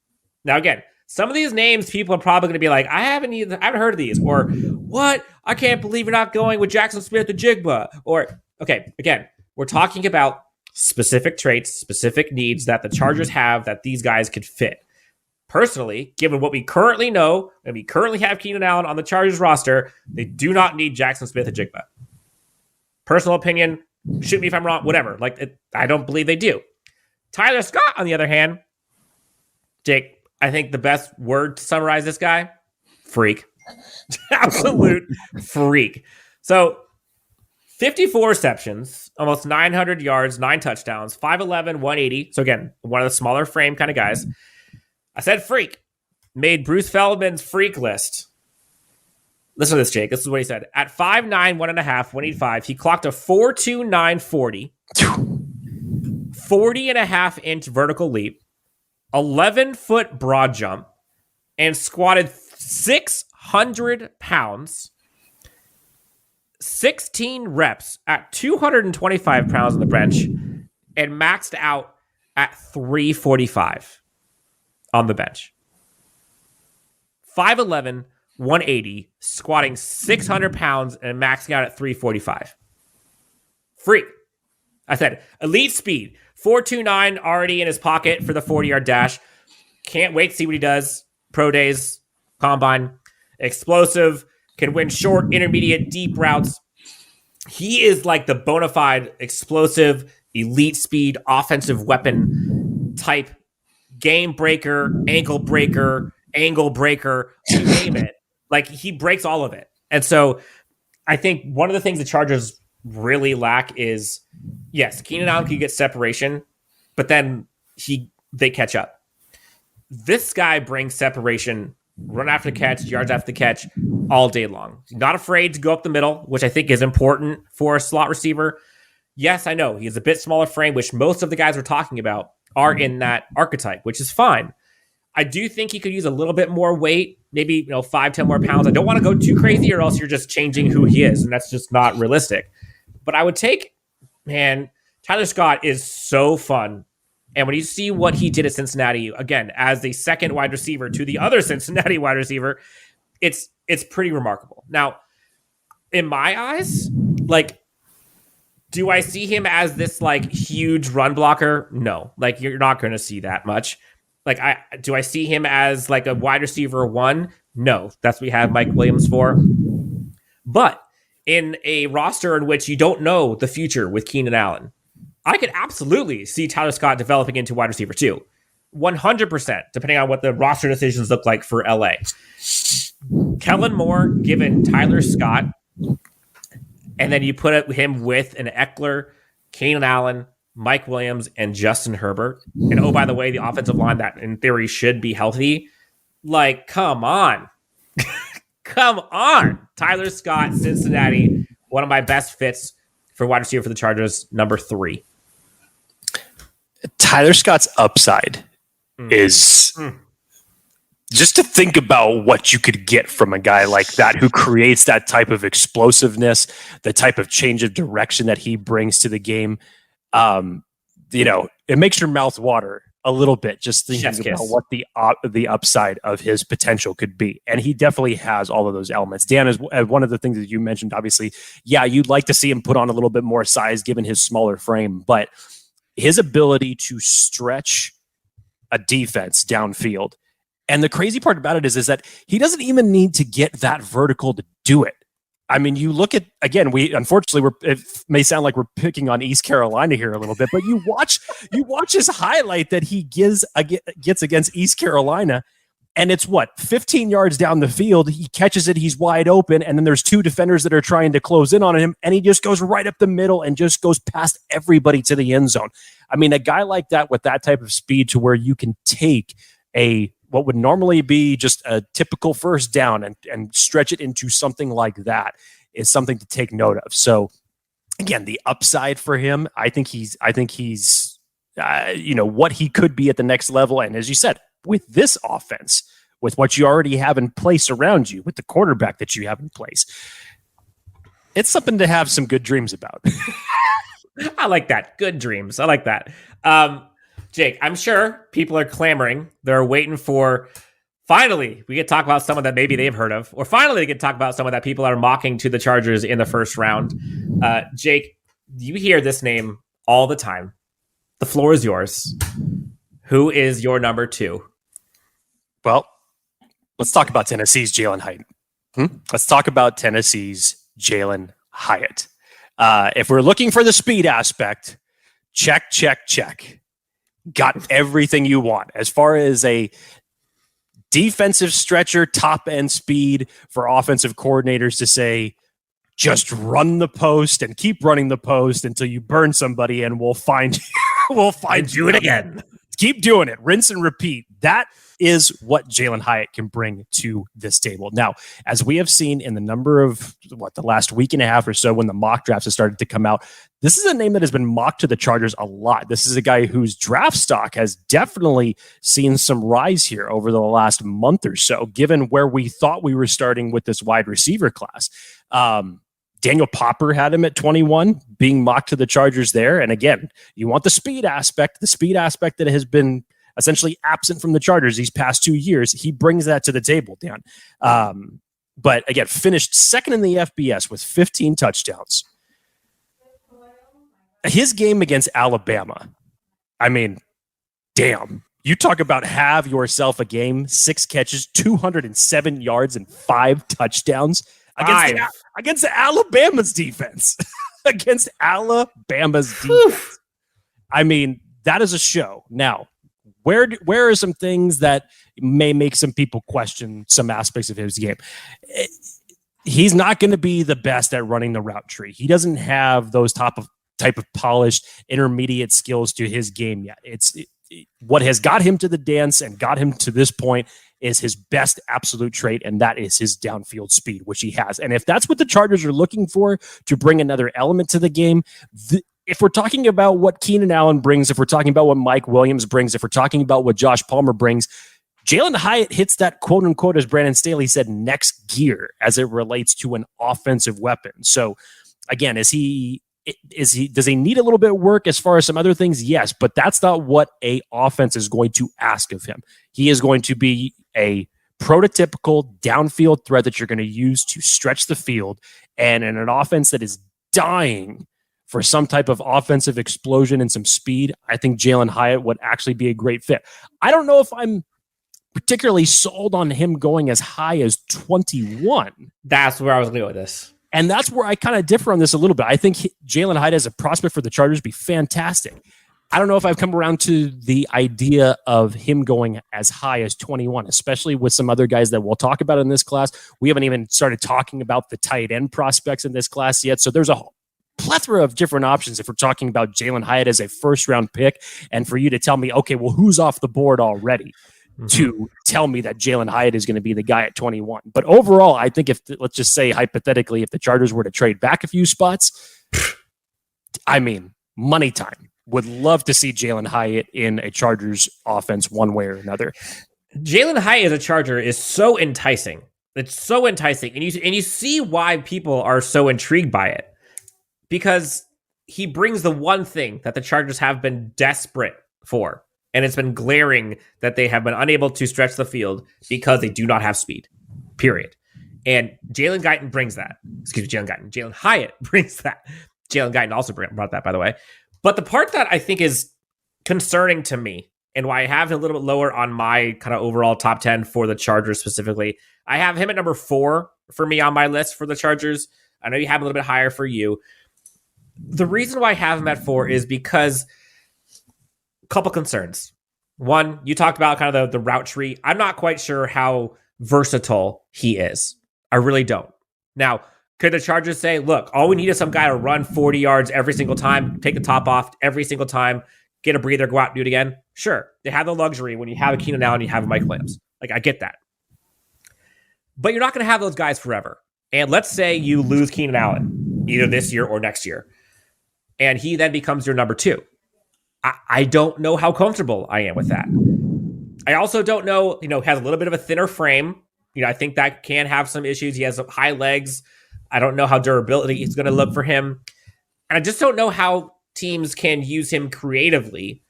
Now, again, some of these names, people are probably going to be like, I haven't heard of these. Or, what? I can't believe you're not going with Jackson Smith-Njigba. Or, okay, again, we're talking about specific traits, specific needs that the Chargers have that these guys could fit. Personally, given what we currently know, and we currently have Keenan Allen on the Chargers roster, they do not need Jackson Smith-Njigba. Personal opinion, shoot me if I'm wrong, whatever. I don't believe they do. Tyler Scott, on the other hand, Jake, I think the best word to summarize this guy, freak. Absolute freak. So, 54 receptions, almost 900 yards, 9 touchdowns, 5'11", 180. So again, one of the smaller frame kind of guys. I said freak. Made Bruce Feldman's freak list. Listen to this, Jake. This is what he said. At 5'9", 1.5, 185, he clocked a 4.29 40, 40.5-inch vertical leap, 11-foot broad jump, and squatted 600 pounds, 16 reps at 225 pounds on the bench, and maxed out at 345 on the bench. 5'11", 180, squatting 600 pounds and maxing out at 345. Freak. I said, elite speed. 4.29 already in his pocket for the 40-yard dash. Can't wait to see what he does. Pro days, combine. Explosive. Can win short, intermediate, deep routes. He is like the bona fide explosive, elite speed, offensive weapon type game breaker, ankle breaker, angle breaker, you name it. Like, he breaks all of it. And so I think one of the things the Chargers really lack is, yes, Keenan Allen can get separation, but then they catch up. This guy brings separation, run after the catch, yards after the catch, all day long. Not afraid to go up the middle, which I think is important for a slot receiver. Yes, I know he has a bit smaller frame, which most of the guys we're talking about are in that archetype, which is fine. I do think he could use a little bit more weight, maybe 5-10 more pounds. I don't want to go too crazy, or else you're just changing who he is, and that's just not realistic. But I would take, Tyler Scott is so fun. And when you see what he did at Cincinnati, again, as the second wide receiver to the other Cincinnati wide receiver, it's pretty remarkable. Now, in my eyes, do I see him as this huge run blocker? No, you're not going to see that much. Do I see him as a wide receiver 1? No, that's what we have Mike Williams for. But in a roster in which you don't know the future with Keenan Allen, I could absolutely see Tyler Scott developing into wide receiver 2. 100%, depending on what the roster decisions look like for LA. Kellen Moore given Tyler Scott, and then you put him with an Eckler, Keenan Allen, Mike Williams, and Justin Herbert. And oh, by the way, the offensive line that in theory should be healthy. Come on. Come on. Tyler Scott, Cincinnati, one of my best fits for wide receiver for the Chargers, number 3. Tyler Scott's upside is just to think about what you could get from a guy like that who creates that type of explosiveness, the type of change of direction that he brings to the game. It makes your mouth water a little bit just thinking about what the upside of his potential could be. And he definitely has all of those elements. Dan, is one of the things that you mentioned, obviously, you'd like to see him put on a little bit more size given his smaller frame, but his ability to stretch a defense downfield. And the crazy part about it is that he doesn't even need to get that vertical to do it. I mean, you look at, again, it may sound like we're picking on East Carolina here a little bit, but you watch his highlight that he gets against East Carolina, and it's 15 yards down the field. He catches it, he's wide open, and then there's 2 defenders that are trying to close in on him, and he just goes right up the middle and just goes past everybody to the end zone. I mean, a guy like that with that type of speed to where you can take what would normally be just a typical first down and stretch it into something like that is something to take note of. So again, the upside for him, I think he's what he could be at the next level. And as you said, with this offense, with what you already have in place around you, with the quarterback that you have in place. It's something to have some good dreams about. I like that. Good dreams. I like that. Jake, I'm sure people are clamoring. They're waiting for, finally, we get to talk about someone that maybe they've heard of, or finally they get to talk about someone that people are mocking to the Chargers in the first round. Jake, you hear this name all the time. The floor is yours. Who is your number 2? Well, let's talk about Tennessee's Jalen Hyatt. Let's talk about Tennessee's Jalen Hyatt. If we're looking for the speed aspect, check. Got everything you want. As far as a defensive stretcher, top end speed for offensive coordinators to say, just run the post and keep running the post until you burn somebody and we'll find you it again. Keep doing it. Rinse and repeat. That is what Jalen Hyatt can bring to this table. Now, as we have seen in the number of the last week and a half or so when the mock drafts have started to come out, this is a name that has been mocked to the Chargers a lot. This is a guy whose draft stock has definitely seen some rise here over the last month or so, given where we thought we were starting with this wide receiver class. Daniel Popper had him at 21, being mocked to the Chargers there. And again, you want the speed aspect that has been essentially absent from the Chargers these past 2 years. He brings that to the table, Dan. But again, finished second in the FBS with 15 touchdowns. His game against Alabama, I mean, damn. You talk about have yourself a game, 6 catches, 207 yards, and 5 touchdowns against Alabama's defense. Against Alabama's defense. I mean, that is a show. Now, where are some things that may make some people question some aspects of his game? He's not going to be the best at running the route tree. He doesn't have those type of polished intermediate skills to his game yet. What has got him to the dance and got him to this point is his best absolute trait, and that is his downfield speed, which he has. And if that's what the Chargers are looking for to bring another element to the game, if we're talking about what Keenan Allen brings, if we're talking about what Mike Williams brings, if we're talking about what Josh Palmer brings, Jalen Hyatt hits that quote unquote, as Brandon Staley said, next gear as it relates to an offensive weapon. So again, does he need a little bit of work as far as some other things? Yes, but that's not what a offense is going to ask of him. He is going to be a prototypical downfield threat that you're going to use to stretch the field. And in an offense that is dying for some type of offensive explosion and some speed, I think Jalen Hyatt would actually be a great fit. I don't know if I'm particularly sold on him going as high as 21. That's where I was going to go with this. And that's where I kind of differ on this a little bit. I think Jalen Hyatt as a prospect for the Chargers be fantastic. I don't know if I've come around to the idea of him going as high as 21, especially with some other guys that we'll talk about in this class. We haven't even started talking about the tight end prospects in this class yet. So there's a plethora of different options if we're talking about Jalen Hyatt as a first-round pick. And for you to tell me, okay, well, who's off the board already? To tell me that Jalen Hyatt is going to be the guy at 21. But overall, I think let's just say hypothetically, if the Chargers were to trade back a few spots, I mean, money time. Would love to see Jalen Hyatt in a Chargers offense one way or another. Jalen Hyatt as a Charger is so enticing. It's so enticing. And you see why people are so intrigued by it. Because he brings the one thing that the Chargers have been desperate for. And it's been glaring that they have been unable to stretch the field because they do not have speed, period. And Jalen Guyton brings that. Jalen Hyatt brings that. Jalen Guyton also brought that, by the way. But the part that I think is concerning to me, and why I have him a little bit lower on my kind of overall top 10 for the Chargers specifically, I have him at number 4 for me on my list for the Chargers. I know you have him a little bit higher for you. The reason why I have him at 4 is because couple concerns. One, you talked about kind of the route tree. I'm not quite sure how versatile he is. I really don't. Now, could the Chargers say, look, all we need is some guy to run 40 yards every single time, take the top off every single time, get a breather, go out and do it again? Sure. They have the luxury when you have a Keenan Allen, you have a Mike Williams. Like, I get that. But you're not going to have those guys forever. And let's say you lose Keenan Allen, either this year or next year, and he then becomes your number 2. I don't know how comfortable I am with that. I also don't know, has a little bit of a thinner frame. I think that can have some issues. He has high legs. I don't know how durability is going to look for him. And I just don't know how teams can use him creatively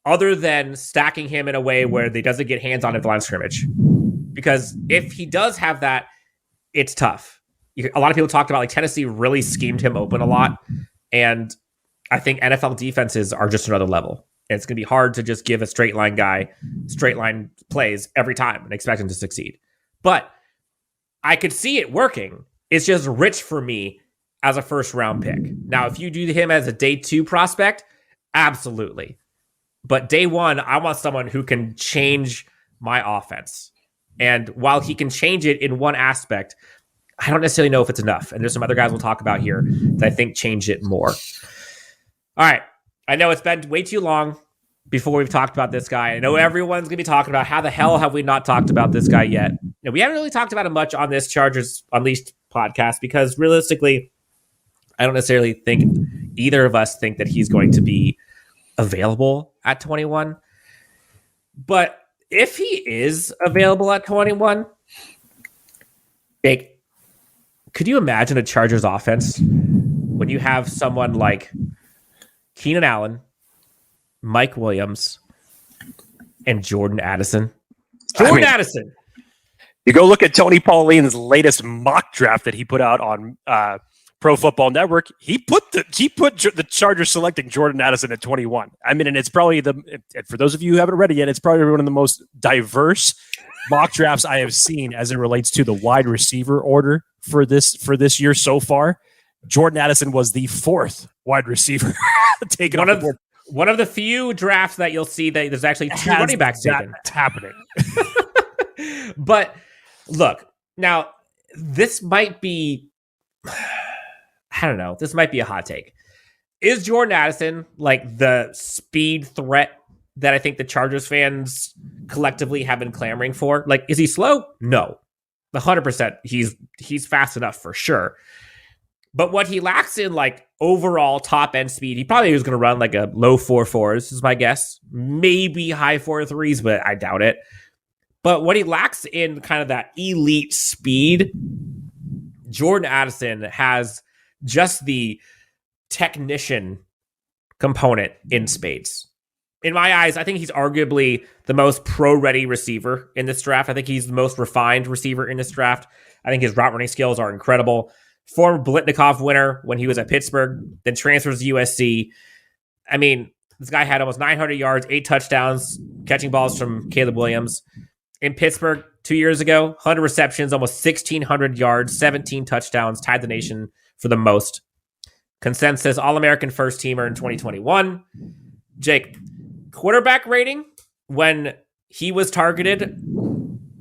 other than stacking him in a way where they doesn't get hands on at the line of scrimmage. Because if he does have that, it's tough. A lot of people talked about like Tennessee really schemed him open a lot. And I think NFL defenses are just another level. And it's going to be hard to just give a straight line guy straight line plays every time and expect him to succeed. But I could see it working. It's just rich for me as a first round pick. Now, if you do him as a day 2 prospect, absolutely. But day 1, I want someone who can change my offense. And while he can change it in one aspect, I don't necessarily know if it's enough. And there's some other guys we'll talk about here that I think change it more. All right. I know it's been way too long before we've talked about this guy. I know everyone's going to be talking about how the hell have we not talked about this guy yet. We haven't really talked about him much on this Chargers Unleashed podcast because realistically, I don't necessarily think either of us think that he's going to be available at 21. But if he is available at 21, could you imagine a Chargers offense when you have someone like Keenan Allen, Mike Williams, and Jordan Addison? Addison. You go look at Tony Pauline's latest mock draft that he put out on Pro Football Network. He put the Chargers selecting Jordan Addison at 21. I mean, and it's probably for those of you who haven't read it yet, it's probably one of the most diverse mock drafts I have seen as it relates to the wide receiver order for this year so far. Jordan Addison was the 4th wide receiver taken one of the few drafts that you'll see that there's actually 2 running backs taken. Happening. But look, now this might be, I don't know, this might be a hot take. Is Jordan Addison like the speed threat that I think the Chargers fans collectively have been clamoring for? Like, is he slow? No. 100%. He's fast enough for sure. But what he lacks in like overall top end speed, he probably was going to run like a low 4.4s is my guess. Maybe high 4.3s, but I doubt it. But what he lacks in kind of that elite speed, Jordan Addison has just the technician component in spades. In my eyes, I think he's arguably the most pro-ready receiver in this draft. I think he's the most refined receiver in this draft. I think his route running skills are incredible. Former Blitnikoff winner when he was at Pittsburgh, then transfers to USC. I mean, this guy had almost 900 yards, 8 touchdowns, catching balls from Caleb Williams. In Pittsburgh 2 years ago, 100 receptions, almost 1,600 yards, 17 touchdowns, tied the nation for the most. Consensus All-American first teamer in 2021. Jake, quarterback rating when he was targeted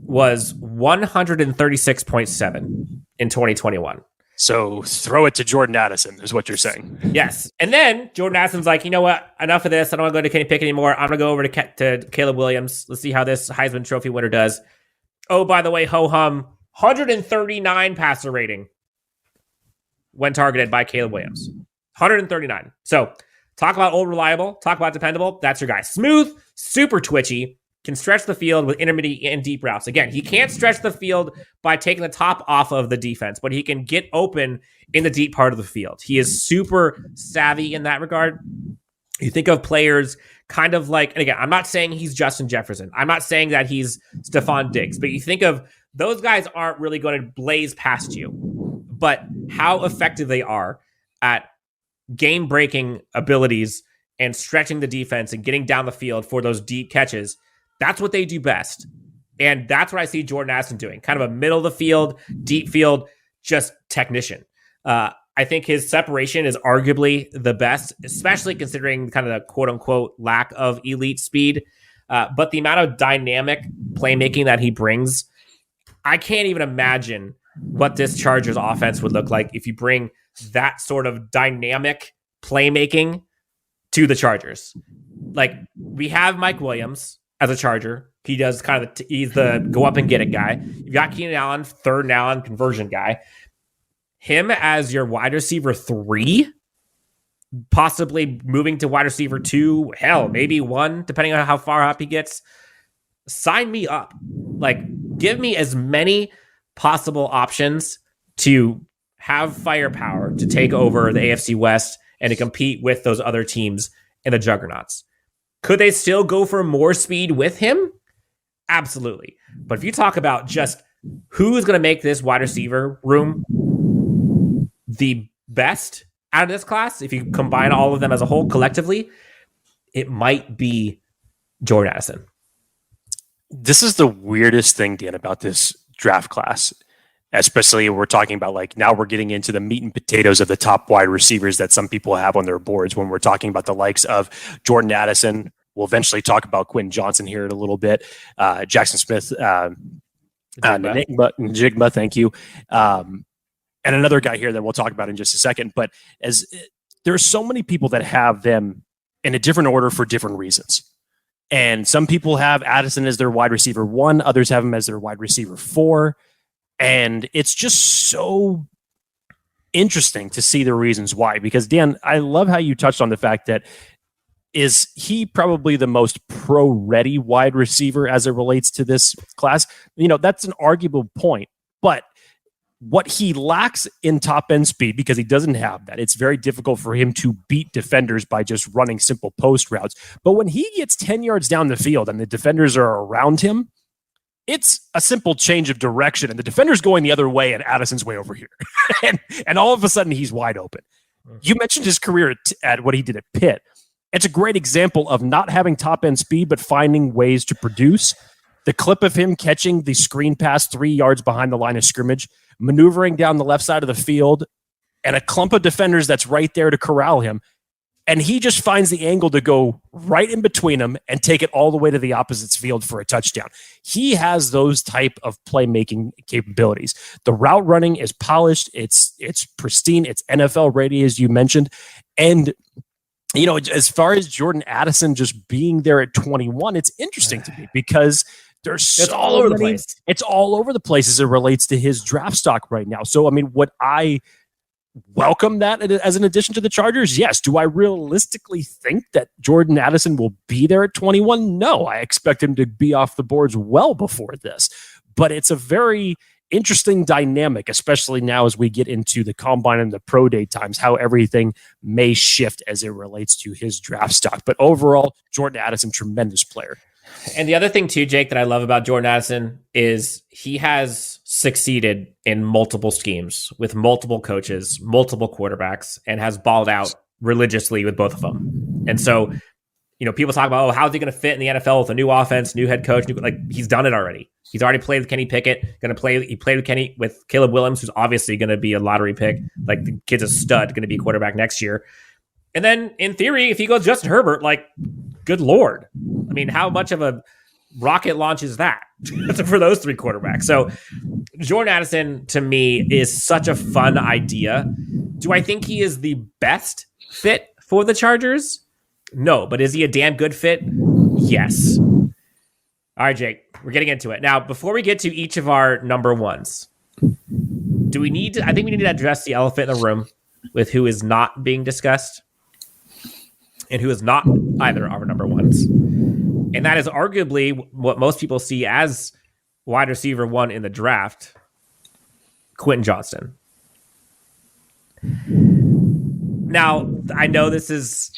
was 136.7 in 2021. So throw it to Jordan Addison is what you're saying. Yes. And then Jordan Addison's like, you know what? Enough of this. I don't want to go to Kenny Pickett anymore. I'm going to go over to Caleb Williams. Let's see how this Heisman Trophy winner does. Oh, by the way, ho-hum, 139 passer rating when targeted by Caleb Williams. 139. So talk about old reliable. Talk about dependable. That's your guy. Smooth, super twitchy. Can stretch the field with intermediate and deep routes. Again, he can't stretch the field by taking the top off of the defense, but he can get open in the deep part of the field. He is super savvy in that regard. You think of players kind of like, and again, I'm not saying he's Justin Jefferson. I'm not saying that he's Stephon Diggs, but you think of those guys aren't really going to blaze past you, but how effective they are at game-breaking abilities and stretching the defense and getting down the field for those deep catches. That's what they do best. And that's what I see Jordan Addison doing. Kind of a middle of the field, deep field, just technician. I think his separation is arguably the best, especially considering kind of the quote-unquote lack of elite speed. But the amount of dynamic playmaking that he brings, I can't even imagine what this Chargers offense would look like if you bring that sort of dynamic playmaking to the Chargers. Like, we have Mike Williams as a Charger. He does kind of he's the go up and get it guy. You've got Keenan Allen, third down conversion guy. Him as your wide receiver 3, possibly moving to wide receiver 2, hell, maybe 1, depending on how far up he gets. sign me up. Like, give me as many possible options to have firepower to take over the AFC West and to compete with those other teams in the juggernauts. Could they still go for more speed with him? Absolutely. But if you talk about just who's going to make this wide receiver room the best out of this class, if you combine all of them as a whole collectively, it might be Jordan Addison. This is the weirdest thing, Dan, about this draft class, especially we're talking about, like, now we're getting into the meat and potatoes of the top wide receivers that some people have on their boards when we're talking about the likes of Jordan Addison. We'll eventually talk about Quentin Johnson here in a little bit. Jackson Smith, Njigba, thank you. And another guy here that we'll talk about in just a second. But as there's so many people that have them in a different order for different reasons. And some people have Addison as their wide receiver 1, others have him as their wide receiver 4. And it's just so interesting to see the reasons why. Because, Dan, I love how you touched on the fact that is he probably the most pro-ready wide receiver as it relates to this class? You know, that's an arguable point. But what he lacks in top-end speed, because he doesn't have that, it's very difficult for him to beat defenders by just running simple post routes. But when he gets 10 yards down the field and the defenders are around him, it's a simple change of direction, and the defender's going the other way and Addison's way over here. and all of a sudden, he's wide open. You mentioned his career at what he did at Pitt. It's a great example of not having top-end speed, but finding ways to produce. The clip of him catching the screen pass 3 yards behind the line of scrimmage, maneuvering down the left side of the field, and a clump of defenders that's right there to corral him. And he just finds the angle to go right in between them and take it all the way to the opposite field for a touchdown. He has those type of playmaking capabilities. The route running is polished. It's pristine. It's NFL ready, as you mentioned. And, you know, as far as Jordan Addison just being there at 21, it's interesting to me because it's all over the place. It's all over the place as it relates to his draft stock right now. So, I mean, would I welcome that as an addition to the Chargers? Yes. Do I realistically think that Jordan Addison will be there at 21? No, I expect him to be off the boards well before this. But it's a very interesting dynamic, especially now as we get into the combine and the pro day times, how everything may shift as it relates to his draft stock. But overall, Jordan Addison, tremendous player. And the other thing too, Jake, that I love about Jordan Addison is he has succeeded in multiple schemes with multiple coaches, multiple quarterbacks, and has balled out religiously with both of them. And so, you know, people talk about, oh, how's he going to fit in the NFL with a new offense, new head coach? He's done it already. He's already played with Kenny Pickett. He played with Caleb Williams, who's obviously going to be a lottery pick. Like, the kid's a stud, going to be quarterback next year. And then, in theory, if he goes Justin Herbert, like, good Lord. I mean, how much of a rocket launch is that for those three quarterbacks? So Jordan Addison, to me, is such a fun idea. Do I think he is the best fit for the Chargers? No, but is he a damn good fit? Yes. All right, Jake, we're getting into it. Now, before we get to each of our number ones, I think we need to address the elephant in the room with who is not being discussed and who is not either of our number ones. And that is arguably what most people see as wide receiver 1 in the draft, Quentin Johnston. Now, I know this is...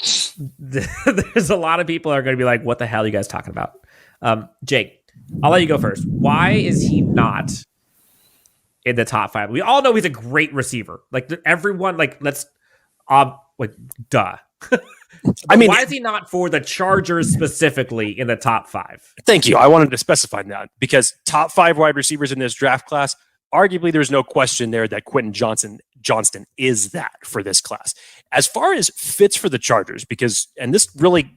there's a lot of people that are going to be like, what the hell are you guys talking about? Jake, I'll let you go first. Why is he not in the top 5? We all know he's a great receiver. Like, everyone, like, let's... duh. I mean, why is he not for the Chargers specifically in the top 5? Thank you. I wanted to specify that because top 5 wide receivers in this draft class, arguably there's no question there that Quentin Johnston is that for this class. As far as fits for the Chargers, and this really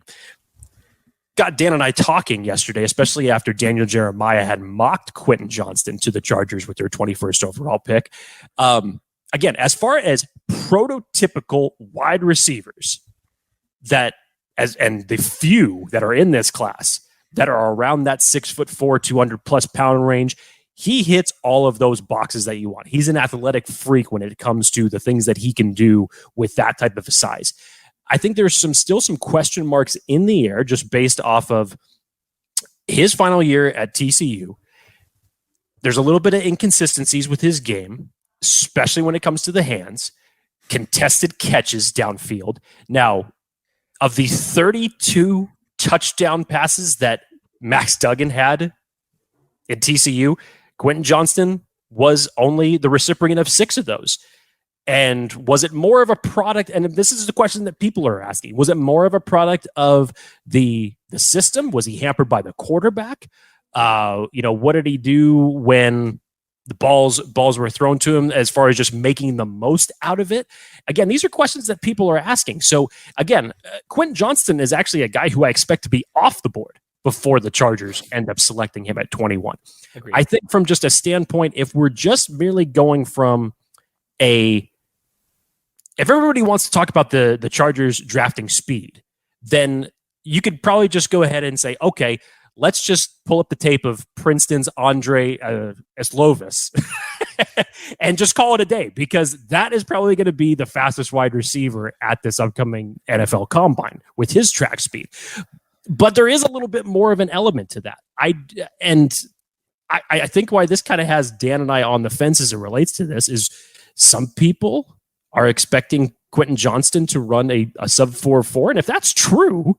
got Dan and I talking yesterday, especially after Daniel Jeremiah had mocked Quentin Johnston to the Chargers with their 21st overall pick. Again, as far as prototypical wide receivers, and the few that are in this class that are around that 6'4", 200+ pound range, he hits all of those boxes that you want. He's an athletic freak when it comes to the things that he can do with that type of a size. I think there's still some question marks in the air just based off of his final year at TCU, there's a little bit of inconsistencies with his game, especially when it comes to the hands, contested catches downfield. Now, of the 32 touchdown passes that Max Duggan had at TCU, Quentin Johnston was only the recipient of 6 of those. And was it more of a product? And this is the question that people are asking. Was it more of a product of the system? Was he hampered by the quarterback? What did he do when the balls were thrown to him as far as just making the most out of it? Again, these are questions that people are asking. So again, Quentin Johnston is actually a guy who I expect to be off the board before the Chargers end up selecting him at 21. Agreed. I think from just a standpoint, if we're just merely going from if everybody wants to talk about the Chargers drafting speed, then you could probably just go ahead and say, okay, let's just pull up the tape of Princeton's Andre Eslovis and just call it a day, because that is probably going to be the fastest wide receiver at this upcoming NFL Combine with his track speed. But there is a little bit more of an element to that. I think why this kind of has Dan and I on the fence as it relates to this is some people are expecting Quentin Johnston to run a sub 4.4. And if that's true,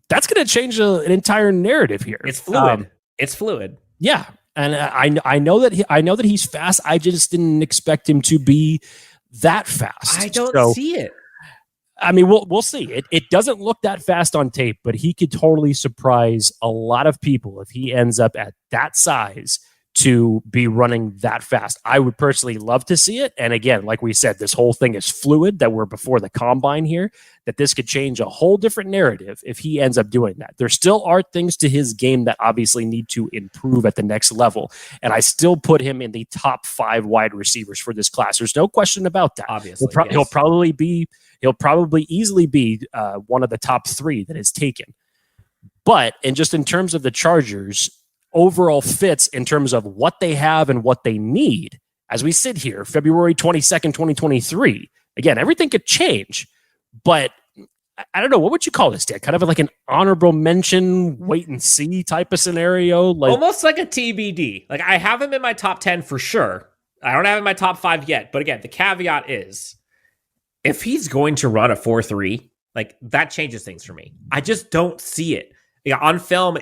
that's going to change an entire narrative here. It's fluid. It's fluid. Yeah. And I know that he's fast. I just didn't expect him to be that fast. I don't see it. I mean, we'll see. It doesn't look that fast on tape, but he could totally surprise a lot of people if he ends up at that size to be running that fast. I would personally love to see it. And again, like we said, this whole thing is fluid, that we're before the combine here, that this could change a whole different narrative if he ends up doing that. There still are things to his game that obviously need to improve at the next level. And I still put him in the top 5 wide receivers for this class. There's no question about that. Obviously, he'll probably easily be one of the top 3 that is taken. But in terms of the Chargers, overall fits in terms of what they have and what they need as we sit here, February 22nd, 2023. Again, everything could change, but I don't know. What would you call this, Dan? Kind of like an honorable mention, wait and see type of scenario? Almost like a TBD. Like, I have him in my top 10 for sure. I don't have him in my top 5 yet. But again, the caveat is if he's going to run a 4.3, like, that changes things for me. I just don't see it. Yeah, on film,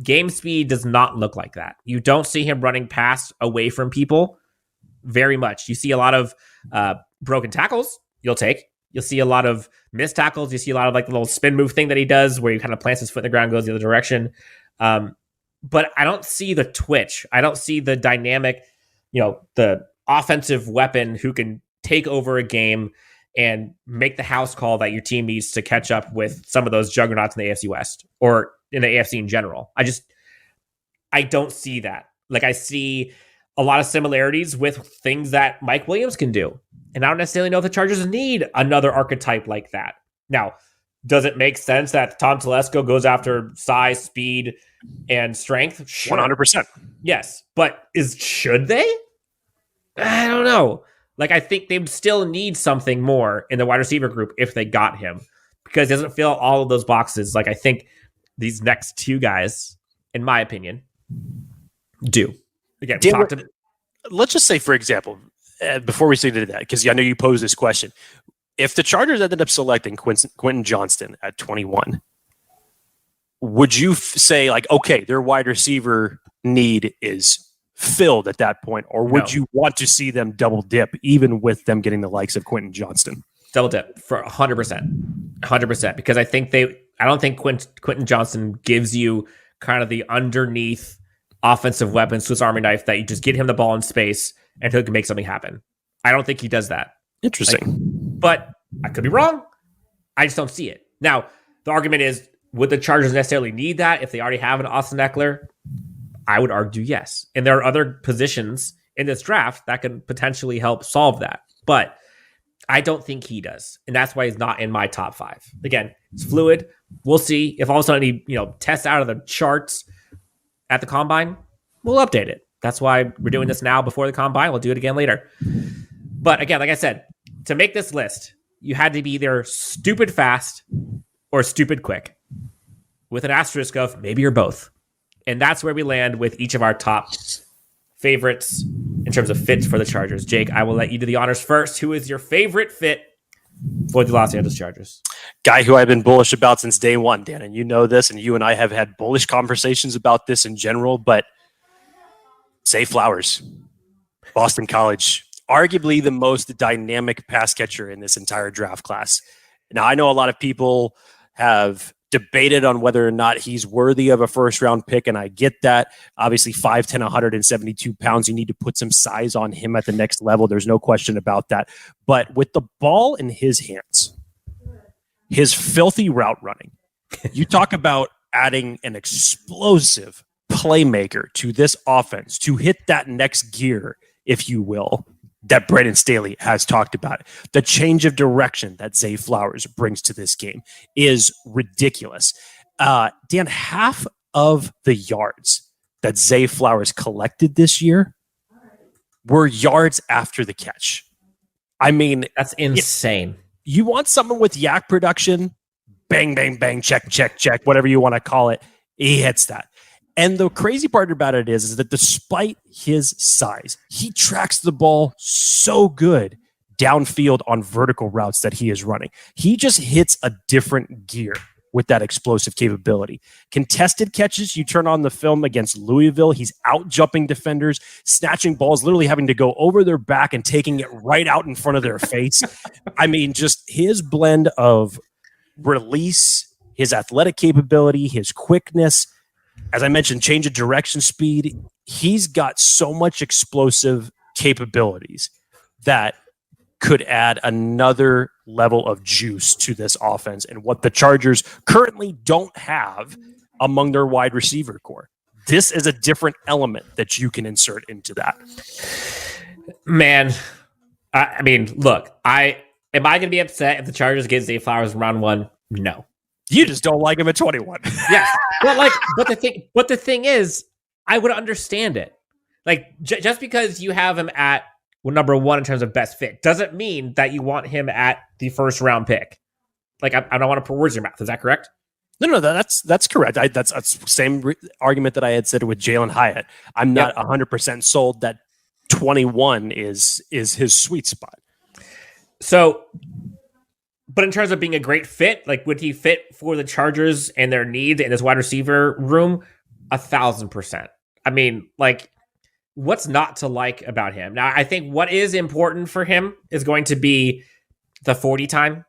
game speed does not look like that. You don't see him running past away from people very much. You see a lot of broken tackles you'll see a lot of missed tackles. You see a lot of like the little spin move thing that he does where he kind of plants his foot in the ground, goes the other direction. But I don't see the twitch. I don't see the dynamic, the offensive weapon who can take over a game and make the house call that your team needs to catch up with some of those juggernauts in the AFC West or in the AFC in general. I don't see that. Like, I see a lot of similarities with things that Mike Williams can do. And I don't necessarily know if the Chargers need another archetype like that. Now, does it make sense that Tom Telesco goes after size, speed, and strength? Sure. 100%. Yes. But should they? I don't know. Like, I think they would still need something more in the wide receiver group if they got him, because it doesn't fill all of those boxes. Like, I think these next 2 guys, in my opinion, do. Again, let's just say, for example, before we get into that, because I know you posed this question, if the Chargers ended up selecting Quentin Johnston at 21, would you say, like, okay, their wide receiver need is filled at that point, or would you want to see them double dip even with them getting the likes of Quentin Johnston? Double dip for 100%, because I don't think Quentin Johnston gives you kind of the underneath offensive weapon, Swiss Army knife, that you just get him the ball in space and he can make something happen. I don't think he does that. Interesting. But I could be wrong. I just don't see it. Now, the argument is, would the Chargers necessarily need that if they already have an Austin Eckler? I would argue yes. And there are other positions in this draft that could potentially help solve that. But I don't think he does. And that's why he's not in my top 5. Again, it's fluid. We'll see if all of a sudden he tests out of the charts at the combine. We'll update it. That's why we're doing this now before the combine. We'll do it again later. But again, like I said, to make this list, you had to be either stupid fast or stupid quick. with an asterisk of maybe you're both. And that's where we land with each of our top favorites in terms of fits for the Chargers. Jake, I will let you do the honors first. Who is your favorite fit for the Los Angeles Chargers? Guy who I've been bullish about since day one, Dan, and you know this, and you and I have had bullish conversations about this in general, but Zay Flowers, Boston College, arguably the most dynamic pass catcher in this entire draft class. Now, I know a lot of people have debated on whether or not he's worthy of a first-round pick, and I get that. Obviously, 5'10", 172 pounds. You need to put some size on him at the next level. There's no question about that. But with the ball in his hands, his filthy route running, you talk about adding an explosive playmaker to this offense to hit that next gear, if you will, that Brandon Staley has talked about. The change of direction that Zay Flowers brings to this game is ridiculous. Dan, half of the yards that Zay Flowers collected this year were yards after the catch. I mean, that's insane. You want someone with yak production, bang, bang, bang, check, check, check, whatever you want to call it, he hits that. And the crazy part about it is that despite his size, he tracks the ball so good downfield on vertical routes that he is running. He just hits a different gear with that explosive capability. Contested catches, you turn on the film against Louisville, he's out jumping defenders, snatching balls, literally having to go over their back and taking it right out in front of their face. I mean, just his blend of release, his athletic capability, his quickness, as I mentioned, change of direction speed. He's got so much explosive capabilities that could add another level of juice to this offense and what the Chargers currently don't have among their wide receiver core. This is a different element that you can insert into that. Man, I mean, look, am I going to be upset if the Chargers get Zay Flowers in round one? No. You just don't like him at 21. Yeah. But the thing is, I would understand it. Like, just because you have him at number one in terms of best fit doesn't mean that you want him at the first round pick. Like, I don't want to put words in your mouth. Is that correct? No, that's correct. That's the same argument that I had said with Jalen Hyatt. I'm not 100% sold that 21 is his sweet spot. So, but in terms of being a great fit, like, would he fit for the Chargers and their needs in this wide receiver room? 1,000%. I mean, like, what's not to like about him? Now, I think what is important for him is going to be the 40 time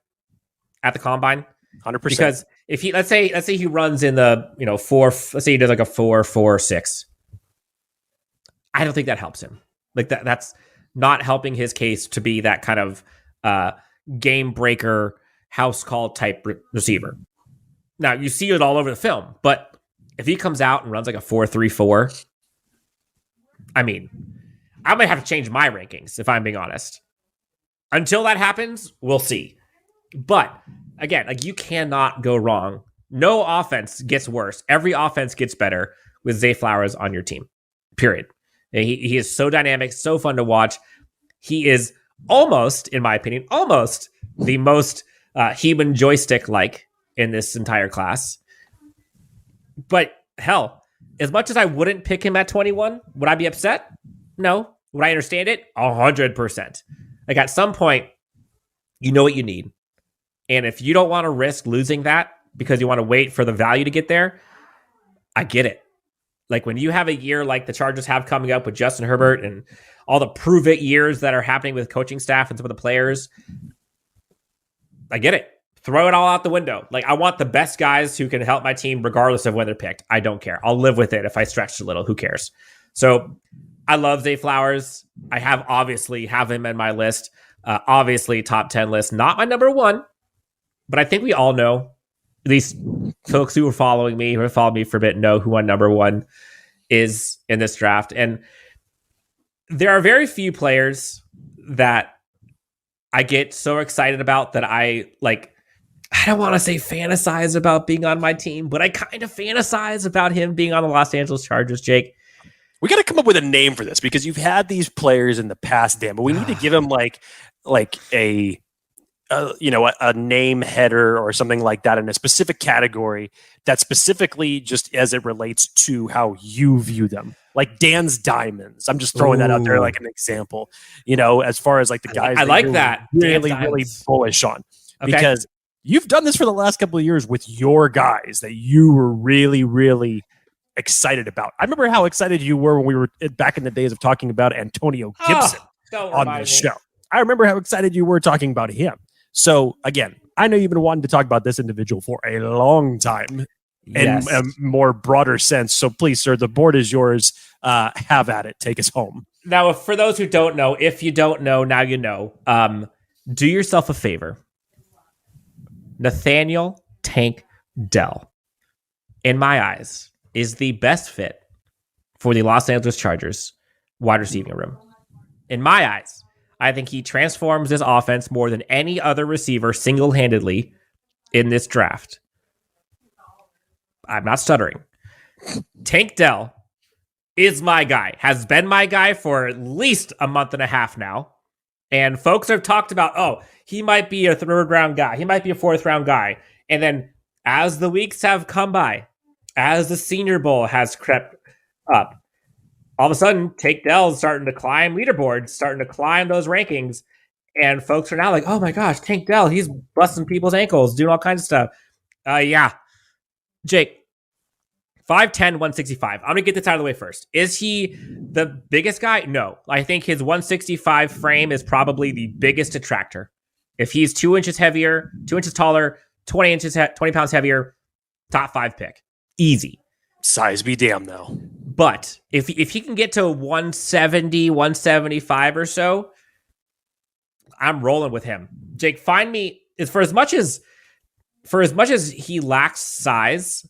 at the combine. 100%. Because if he, let's say he runs in the, let's say he does like a 4.46. I don't think that helps him. Like, that's not helping his case to be that kind of game breaker, house call type receiver. Now, you see it all over the film, but if he comes out and runs like a 4.34, I mean, I might have to change my rankings if I'm being honest. Until that happens, we'll see. But again, like, you cannot go wrong. No offense gets worse. Every offense gets better with Zay Flowers on your team. Period. He is so dynamic, so fun to watch. He is almost, in my opinion, almost the most human joystick-like in this entire class. But hell, as much as I wouldn't pick him at 21, would I be upset? No. Would I understand it? 100%. Like, at some point, you know what you need. And if you don't want to risk losing that because you want to wait for the value to get there, I get it. Like, when you have a year like the Chargers have coming up with Justin Herbert and all the prove-it years that are happening with coaching staff and some of the players, I get it. Throw it all out the window. Like, I want the best guys who can help my team regardless of when they're picked. I don't care. I'll live with it if I stretch a little. Who cares? So I love Zay Flowers. I obviously have him in my list. Obviously, top 10 list. Not my number one, but I think we all know, at least folks who are following me, who have followed me for a bit, know who my number one is in this draft. And there are very few players that I get so excited about that I don't want to say fantasize about being on my team, but I kind of fantasize about him being on the Los Angeles Chargers, Jake. We got to come up with a name for this because you've had these players in the past, Dan, but we need to give him like a a name header or something like that in a specific category that specifically just as it relates to how you view them, like Dan's Diamonds. I'm just throwing that out there like an example, as far as like the guys I like that. Really bullish on, because you've done this for the last couple of years with your guys that you were really, really excited about. I remember how excited you were when we were back in the days of talking about Antonio Gibson on the show. I remember how excited you were talking about him. So again, I know you've been wanting to talk about this individual for a long time in a more broader sense. So please, sir, the board is yours. Have at it. Take us home. Now, for those who don't know, if you don't know, now you know. Do yourself a favor. Nathaniel Tank Dell, in my eyes, is the best fit for the Los Angeles Chargers wide receiving room. In my eyes, I think he transforms this offense more than any other receiver single-handedly in this draft. I'm not stuttering. Tank Dell is my guy, has been my guy for at least a month and a half now. And folks have talked about, he might be a third-round guy. He might be a fourth-round guy. And then as the weeks have come by, as the Senior Bowl has crept up, all of a sudden, Tank Dell's starting to climb leaderboards, starting to climb those rankings. And folks are now like, oh my gosh, Tank Dell, he's busting people's ankles, doing all kinds of stuff. Yeah. Jake, 5'10", 165. I'm going to get this out of the way first. Is he the biggest guy? No. I think his 165 frame is probably the biggest detractor. If he's 2 inches heavier, 2 inches taller, 20 pounds heavier, top 5 pick. Easy. Size be damned, though. But if he can get to 170, 175 or so, I'm rolling with him. Jake, find me for as much as he lacks size,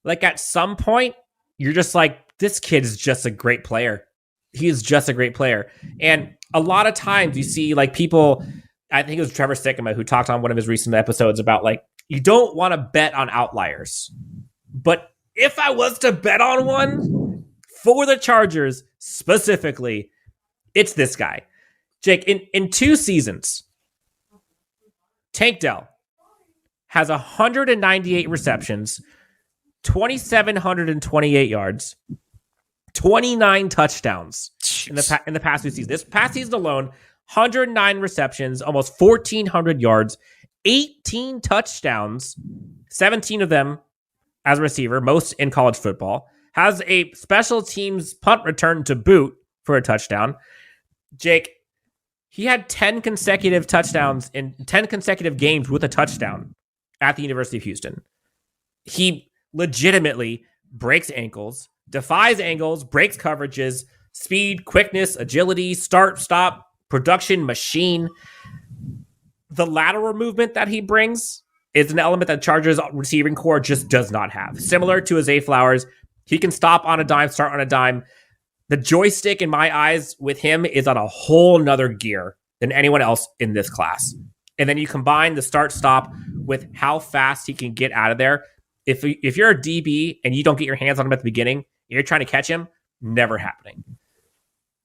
like at some point, you're just like, this kid is just a great player. He is just a great player. And a lot of times you see like people, I think it was Trevor Sikkema who talked on one of his recent episodes about like, you don't want to bet on outliers. But if I was to bet on one for the Chargers specifically, it's this guy. Jake, in 2 seasons, Tank Dell has 198 receptions, 2,728 yards, 29 touchdowns in the past 2 seasons. This past season alone, 109 receptions, almost 1,400 yards, 18 touchdowns, 17 of them as a receiver, most in college football. Has a special teams punt return to boot for a touchdown. Jake, he had 10 consecutive touchdowns in 10 consecutive games with a touchdown at the University of Houston. He legitimately breaks ankles, defies angles, breaks coverages, speed, quickness, agility, start, stop, production machine. The lateral movement that he brings is an element that Chargers receiving core just does not have. Similar to a Zay Flowers, he can stop on a dime, start on a dime. The joystick in my eyes with him is on a whole nother gear than anyone else in this class. And then you combine the start stop with how fast he can get out of there. If you're a DB and you don't get your hands on him at the beginning, and you're trying to catch him, never happening.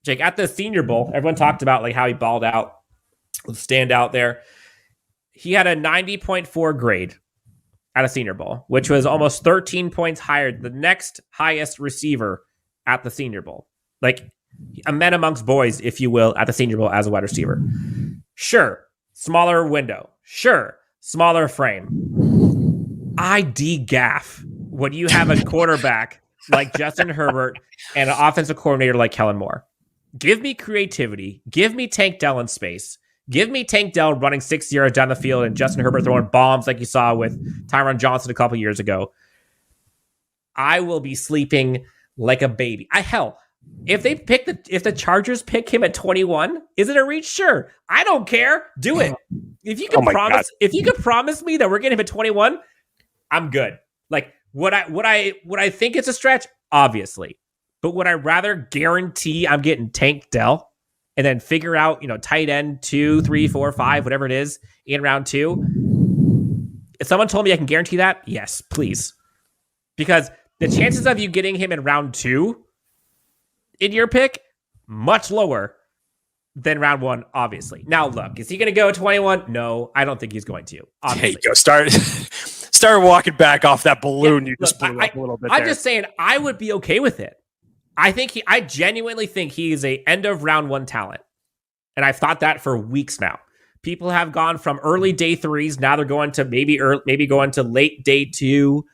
Jake, at the Senior Bowl, everyone talked about like how he balled out, stand out there. He had a 90.4 grade at a Senior Bowl, which was almost 13 points higher than the next highest receiver at the Senior Bowl. Like a men amongst boys, if you will, at the Senior Bowl as a wide receiver. Sure, smaller window. Sure, smaller frame. ID gaff when you have a quarterback like Justin Herbert and an offensive coordinator like Kellen Moore. Give me creativity. Give me Tank Dell in space. Give me Tank Dell running 6 yards down the field and Justin Herbert throwing bombs like you saw with Tyron Johnson a couple years ago. I will be sleeping like a baby. If the Chargers pick him at 21, is it a reach? Sure. I don't care. Do it. If you can promise me that we're getting him at 21, I'm good. Like would I think it's a stretch? Obviously. But would I rather guarantee I'm getting Tank Dell and then figure out, tight end 2, 3, 4, 5, whatever it is in round 2? If someone told me I can guarantee that, yes, please. Because the chances of you getting him in round 2 in your pick, much lower than round one, obviously. Now, look, is he going to go 21? No, I don't think he's going to. Obviously. Hey, go start walking back off that balloon you just blew up a little bit. I'm just saying, I would be okay with it. I genuinely think he is a end of round one talent. And I've thought that for weeks now. People have gone from early day threes. Now they're going to maybe going to late day two.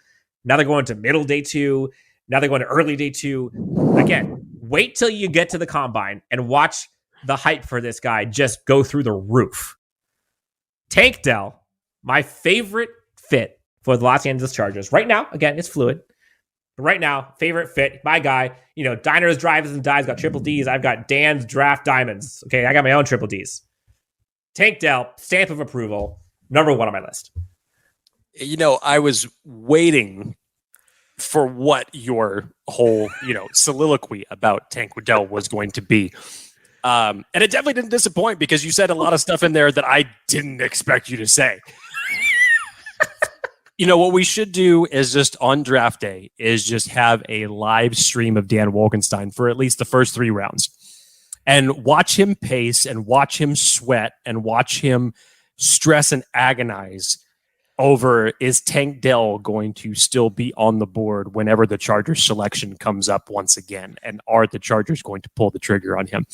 Now they're going to middle day two. Now they're going to early day two. Again, wait till you get to the combine and watch the hype for this guy just go through the roof. Tank Dell, my favorite fit for the Los Angeles Chargers. Right now, again, it's fluid. But right now, favorite fit, my guy. Diners, drives, and dives got triple Ds. I've got Dan's draft diamonds. Okay, I got my own triple Ds. Tank Dell, stamp of approval, number one on my list. I was waiting for what your whole, soliloquy about Tank Dell was going to be. And it definitely didn't disappoint because you said a lot of stuff in there that I didn't expect you to say. What we should do is just on draft day is just have a live stream of Dan Wolkenstein for at least the first 3 rounds and watch him pace and watch him sweat and watch him stress and agonize over, is Tank Dell going to still be on the board whenever the Chargers selection comes up once again? And are the Chargers going to pull the trigger on him?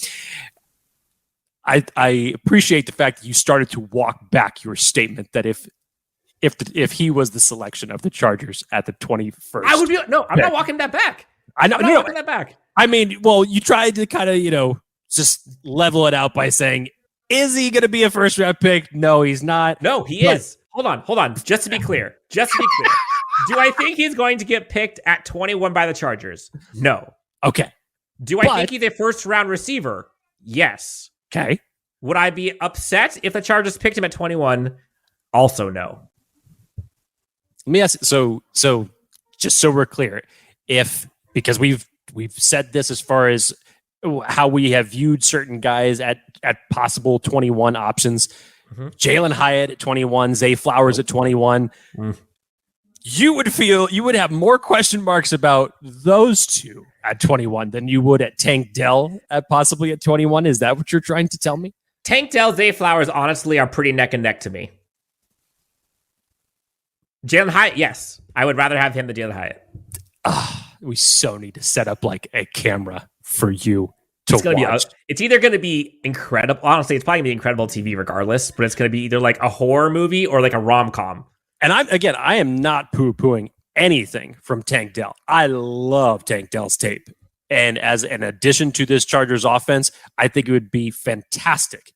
I appreciate the fact that you started to walk back your statement that if he was the selection of the Chargers at the 21st, I would be I'm not walking that back. I'm not walking that back. I mean, well, you tried to kind of just level it out by saying, is he going to be a first round pick? No, he's not. No, he is. Hold on. Just to be clear, do I think he's going to get picked at 21 by the Chargers? No. Okay. Do I think he's a first round receiver? Yes. Okay. Would I be upset if the Chargers picked him at 21? Also, no. Let me ask. So just so we're clear, because we've said this as far as how we have viewed certain guys at possible 21 options. Mm-hmm. Jalen Hyatt at 21, Zay Flowers at 21. You would have more question marks about those two at 21 than you would at Tank Dell at possibly at 21. Is that what you're trying to tell me? Tank Dell, Zay Flowers, honestly, are pretty neck and neck to me. Jalen Hyatt, yes. I would rather have him than Jalen Hyatt. We so need to set up like a camera for you to watch. It's either going to be incredible. Honestly, it's probably going to be incredible TV regardless, but it's going to be either like a horror movie or like a rom-com. And I am not poo-pooing anything from Tank Dell. I love Tank Dell's tape. And as an addition to this Chargers offense, I think it would be fantastic.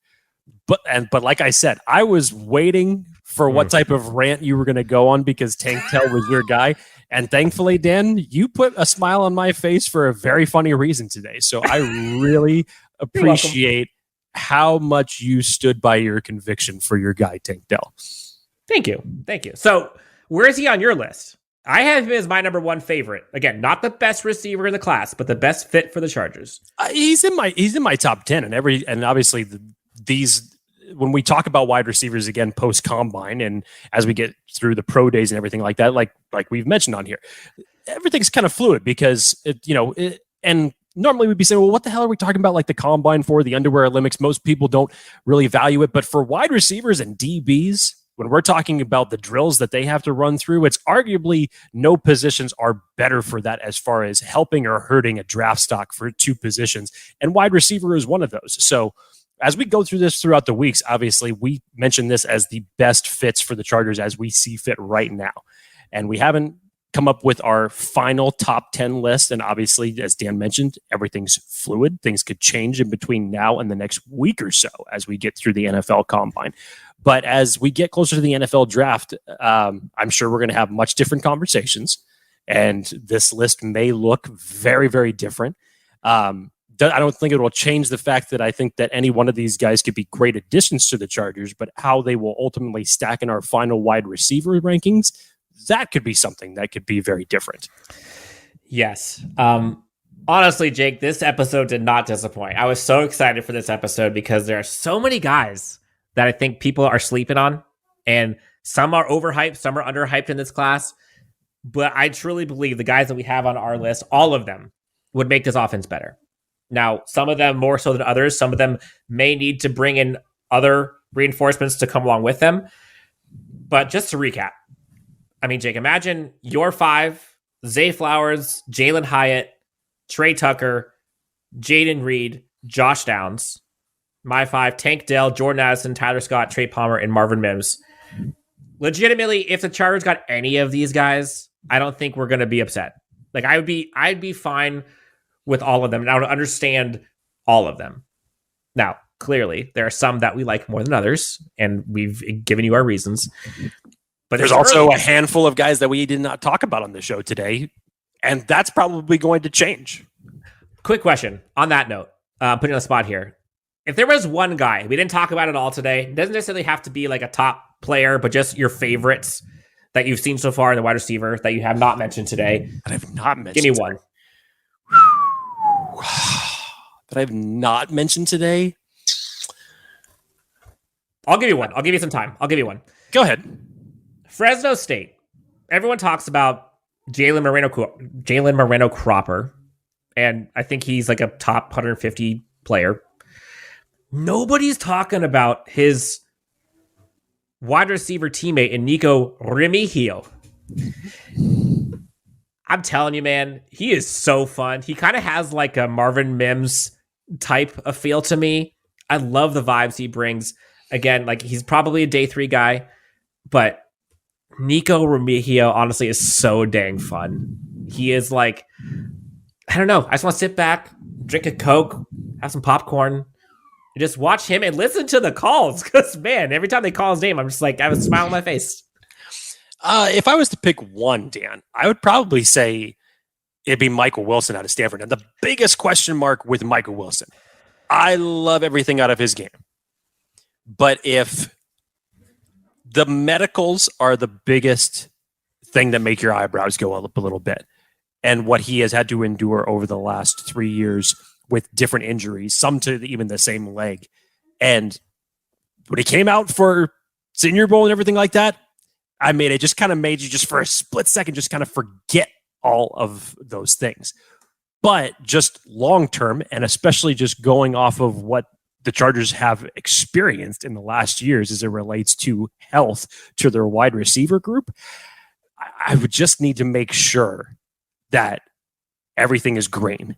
But like I said, I was waiting for what type of rant you were going to go on because Tank Dell was your guy. And thankfully, Dan, you put a smile on my face for a very funny reason today. So I really appreciate how much you stood by your conviction for your guy, Tank Dell. Thank you. So where is he on your list? I have him as my number one favorite. Again, not the best receiver in the class, but the best fit for the Chargers. He's in my top 10, and obviously these. When we talk about wide receivers again post combine and as we get through the pro days and everything like that, like we've mentioned on here, everything's kind of fluid because and normally we'd be saying, well, what the hell are we talking about? Like the combine for the underwear Olympics, most people don't really value it, but for wide receivers and DBs, when we're talking about the drills that they have to run through, it's arguably no positions are better for that as far as helping or hurting a draft stock for 2 positions. And wide receiver is one of those. So as we go through this throughout the weeks, obviously we mention this as the best fits for the Chargers as we see fit right now. And we haven't come up with our final top 10 list. And obviously, as Dan mentioned, everything's fluid. Things could change in between now and the next week or so as we get through the NFL combine. But as we get closer to the NFL draft, I'm sure we're going to have much different conversations. And this list may look very, very different. I don't think it will change the fact that I think that any one of these guys could be great additions to the Chargers, but how they will ultimately stack in our final wide receiver rankings, that could be something that could be very different. Yes. Honestly, Jake, this episode did not disappoint. I was so excited for this episode because there are so many guys that I think people are sleeping on, and some are overhyped, some are underhyped in this class. But I truly believe the guys that we have on our list, all of them, would make this offense better. Now, some of them more so than others. Some of them may need to bring in other reinforcements to come along with them. But just to recap, I mean, Jake, imagine your 5, Zay Flowers, Jalen Hyatt, Trey Tucker, Jaden Reed, Josh Downs. My 5, Tank Dell, Jordan Addison, Tyler Scott, Trey Palmer, and Marvin Mims. Legitimately, if the Chargers got any of these guys, I don't think we're going to be upset. Like, I'd be fine with all of them, and I would understand all of them. Now, clearly, there are some that we like more than others, and we've given you our reasons. But there's also a handful of guys that we did not talk about on the show today, and that's probably going to change. Quick question on that note, putting on the spot here. If there was one guy, we didn't talk about it all today, it doesn't necessarily have to be like a top player, but just your favorites that you've seen so far in the wide receiver that you have not mentioned today. That I've not mentioned. Give me one. That I've not mentioned today. I'll give you one. I'll give you some time. I'll give you one. Go ahead. Fresno State. Everyone talks about Jalen Moreno Cropper, and I think he's like a top 150 player. Nobody's talking about his wide receiver teammate in Nico Remigio. I'm telling you, man, he is so fun. He kind of has like a Marvin Mims type of feel to me. I love the vibes he brings. Again, like he's probably a day 3 guy, but Nico Remigio honestly is so dang fun. He is like, I don't know. I just want to sit back, drink a Coke, have some popcorn, and just watch him and listen to the calls. Because, man, every time they call his name, I'm just like, I have a smile on my face. If I was to pick one, Dan, I would probably say it'd be Michael Wilson out of Stanford. And the biggest question mark with Michael Wilson, I love everything out of his game. But if the medicals are the biggest thing that make your eyebrows go up a little bit, and what he has had to endure over the last 3 years with different injuries, some to even the same leg. And when he came out for Senior Bowl and everything like that, I mean, it just kind of made you just for a split second, just kind of forget all of those things. But just long term, and especially just going off of what the Chargers have experienced in the last years as it relates to health to their wide receiver group, I would just need to make sure that everything is green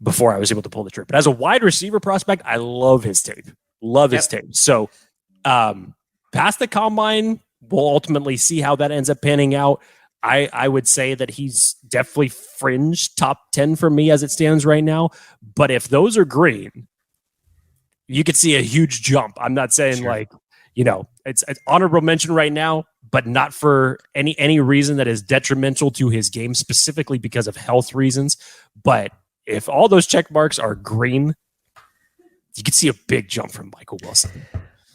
before I was able to pull the trigger. But as a wide receiver prospect, I love his tape. Love his tape. So past the combine, we'll ultimately see how that ends up panning out. I would say that he's definitely fringe top 10 for me as it stands right now. But if those are green, you could see a huge jump. I'm not saying it's honorable mention right now, but not for any reason that is detrimental to his game, specifically because of health reasons. But if all those check marks are green, you could see a big jump from Michael Wilson.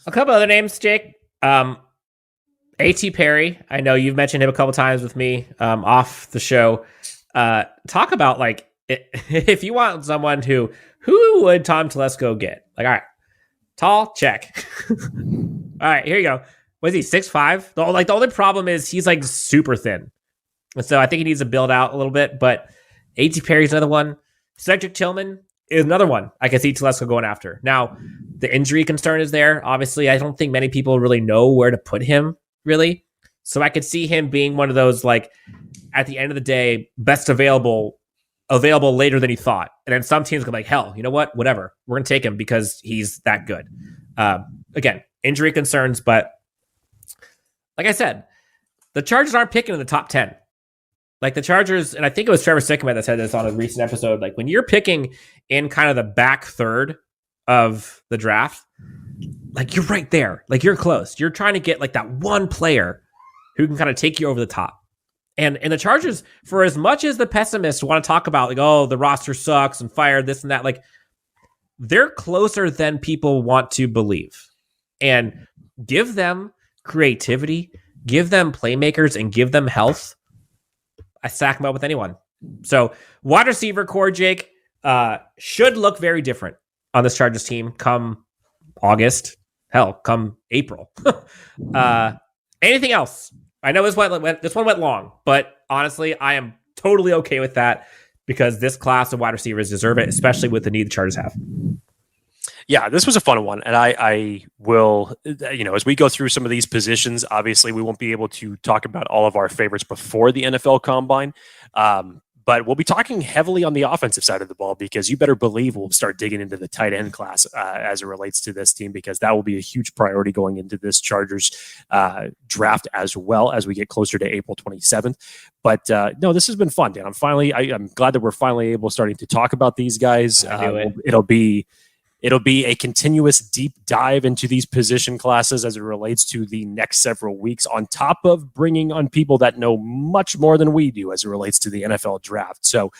A couple other names, Jake. A.T. Perry. I know you've mentioned him a couple times with me off the show. Talk about if you want someone who would Tom Telesco get? Like, all right, tall, check. All right, here you go. What is he, 6'5"? The only problem is he's like super thin. And so I think he needs to build out a little bit, but A.T. Perry's another one. Cedric Tillman is another one I can see Telesco going after. Now, the injury concern is there. Obviously, I don't think many people really know where to put him, really. So I could see him being one of those, like, at the end of the day, best available later than he thought. And then some teams go like, hell, you know what? Whatever. We're going to take him because he's that good. Again, injury concerns, but like I said, the Chargers aren't picking in the top 10. Like the Chargers, and I think it was Trevor Sikkema that said this on a recent episode, like when you're picking in kind of the back third of the draft, like you're right there. Like you're close. You're trying to get like that one player who can kind of take you over the top. And the Chargers, for as much as the pessimists want to talk about like, oh, the roster sucks and fired this and that, like they're closer than people want to believe. And give them creativity, give them playmakers, and give them health. I stack them up with anyone. So wide receiver core, Jake, should look very different on this Chargers team come August. Hell, come April. Anything else? I know this one went long, but honestly, I am totally okay with that because this class of wide receivers deserve it, especially with the need the Chargers have. Yeah, this was a fun one. And I will, as we go through some of these positions, obviously we won't be able to talk about all of our favorites before the NFL Combine. But we'll be talking heavily on the offensive side of the ball, because you better believe we'll start digging into the tight end class as it relates to this team, because that will be a huge priority going into this Chargers draft as well as we get closer to April 27th. But no, this has been fun, Dan. I'm glad that we're finally starting to talk about these guys. It'll be a continuous deep dive into these position classes as it relates to the next several weeks, on top of bringing on people that know much more than we do as it relates to the NFL draft. So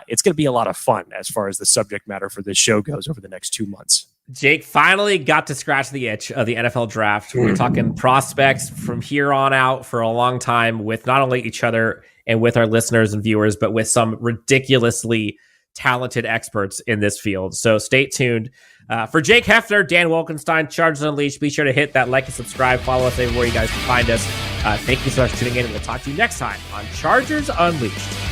it's going to be a lot of fun as far as the subject matter for this show goes over the next 2 months. Jake finally got to scratch the itch of the NFL draft. We're talking prospects from here on out for a long time with not only each other and with our listeners and viewers, but with some ridiculously talented experts in this field. So stay tuned. For Jake Hefner, Dan Wolkenstein, Chargers Unleashed, be sure to hit that like and subscribe. Follow us everywhere you guys can find us. Thank you so much for tuning in, and we'll talk to you next time on Chargers Unleashed.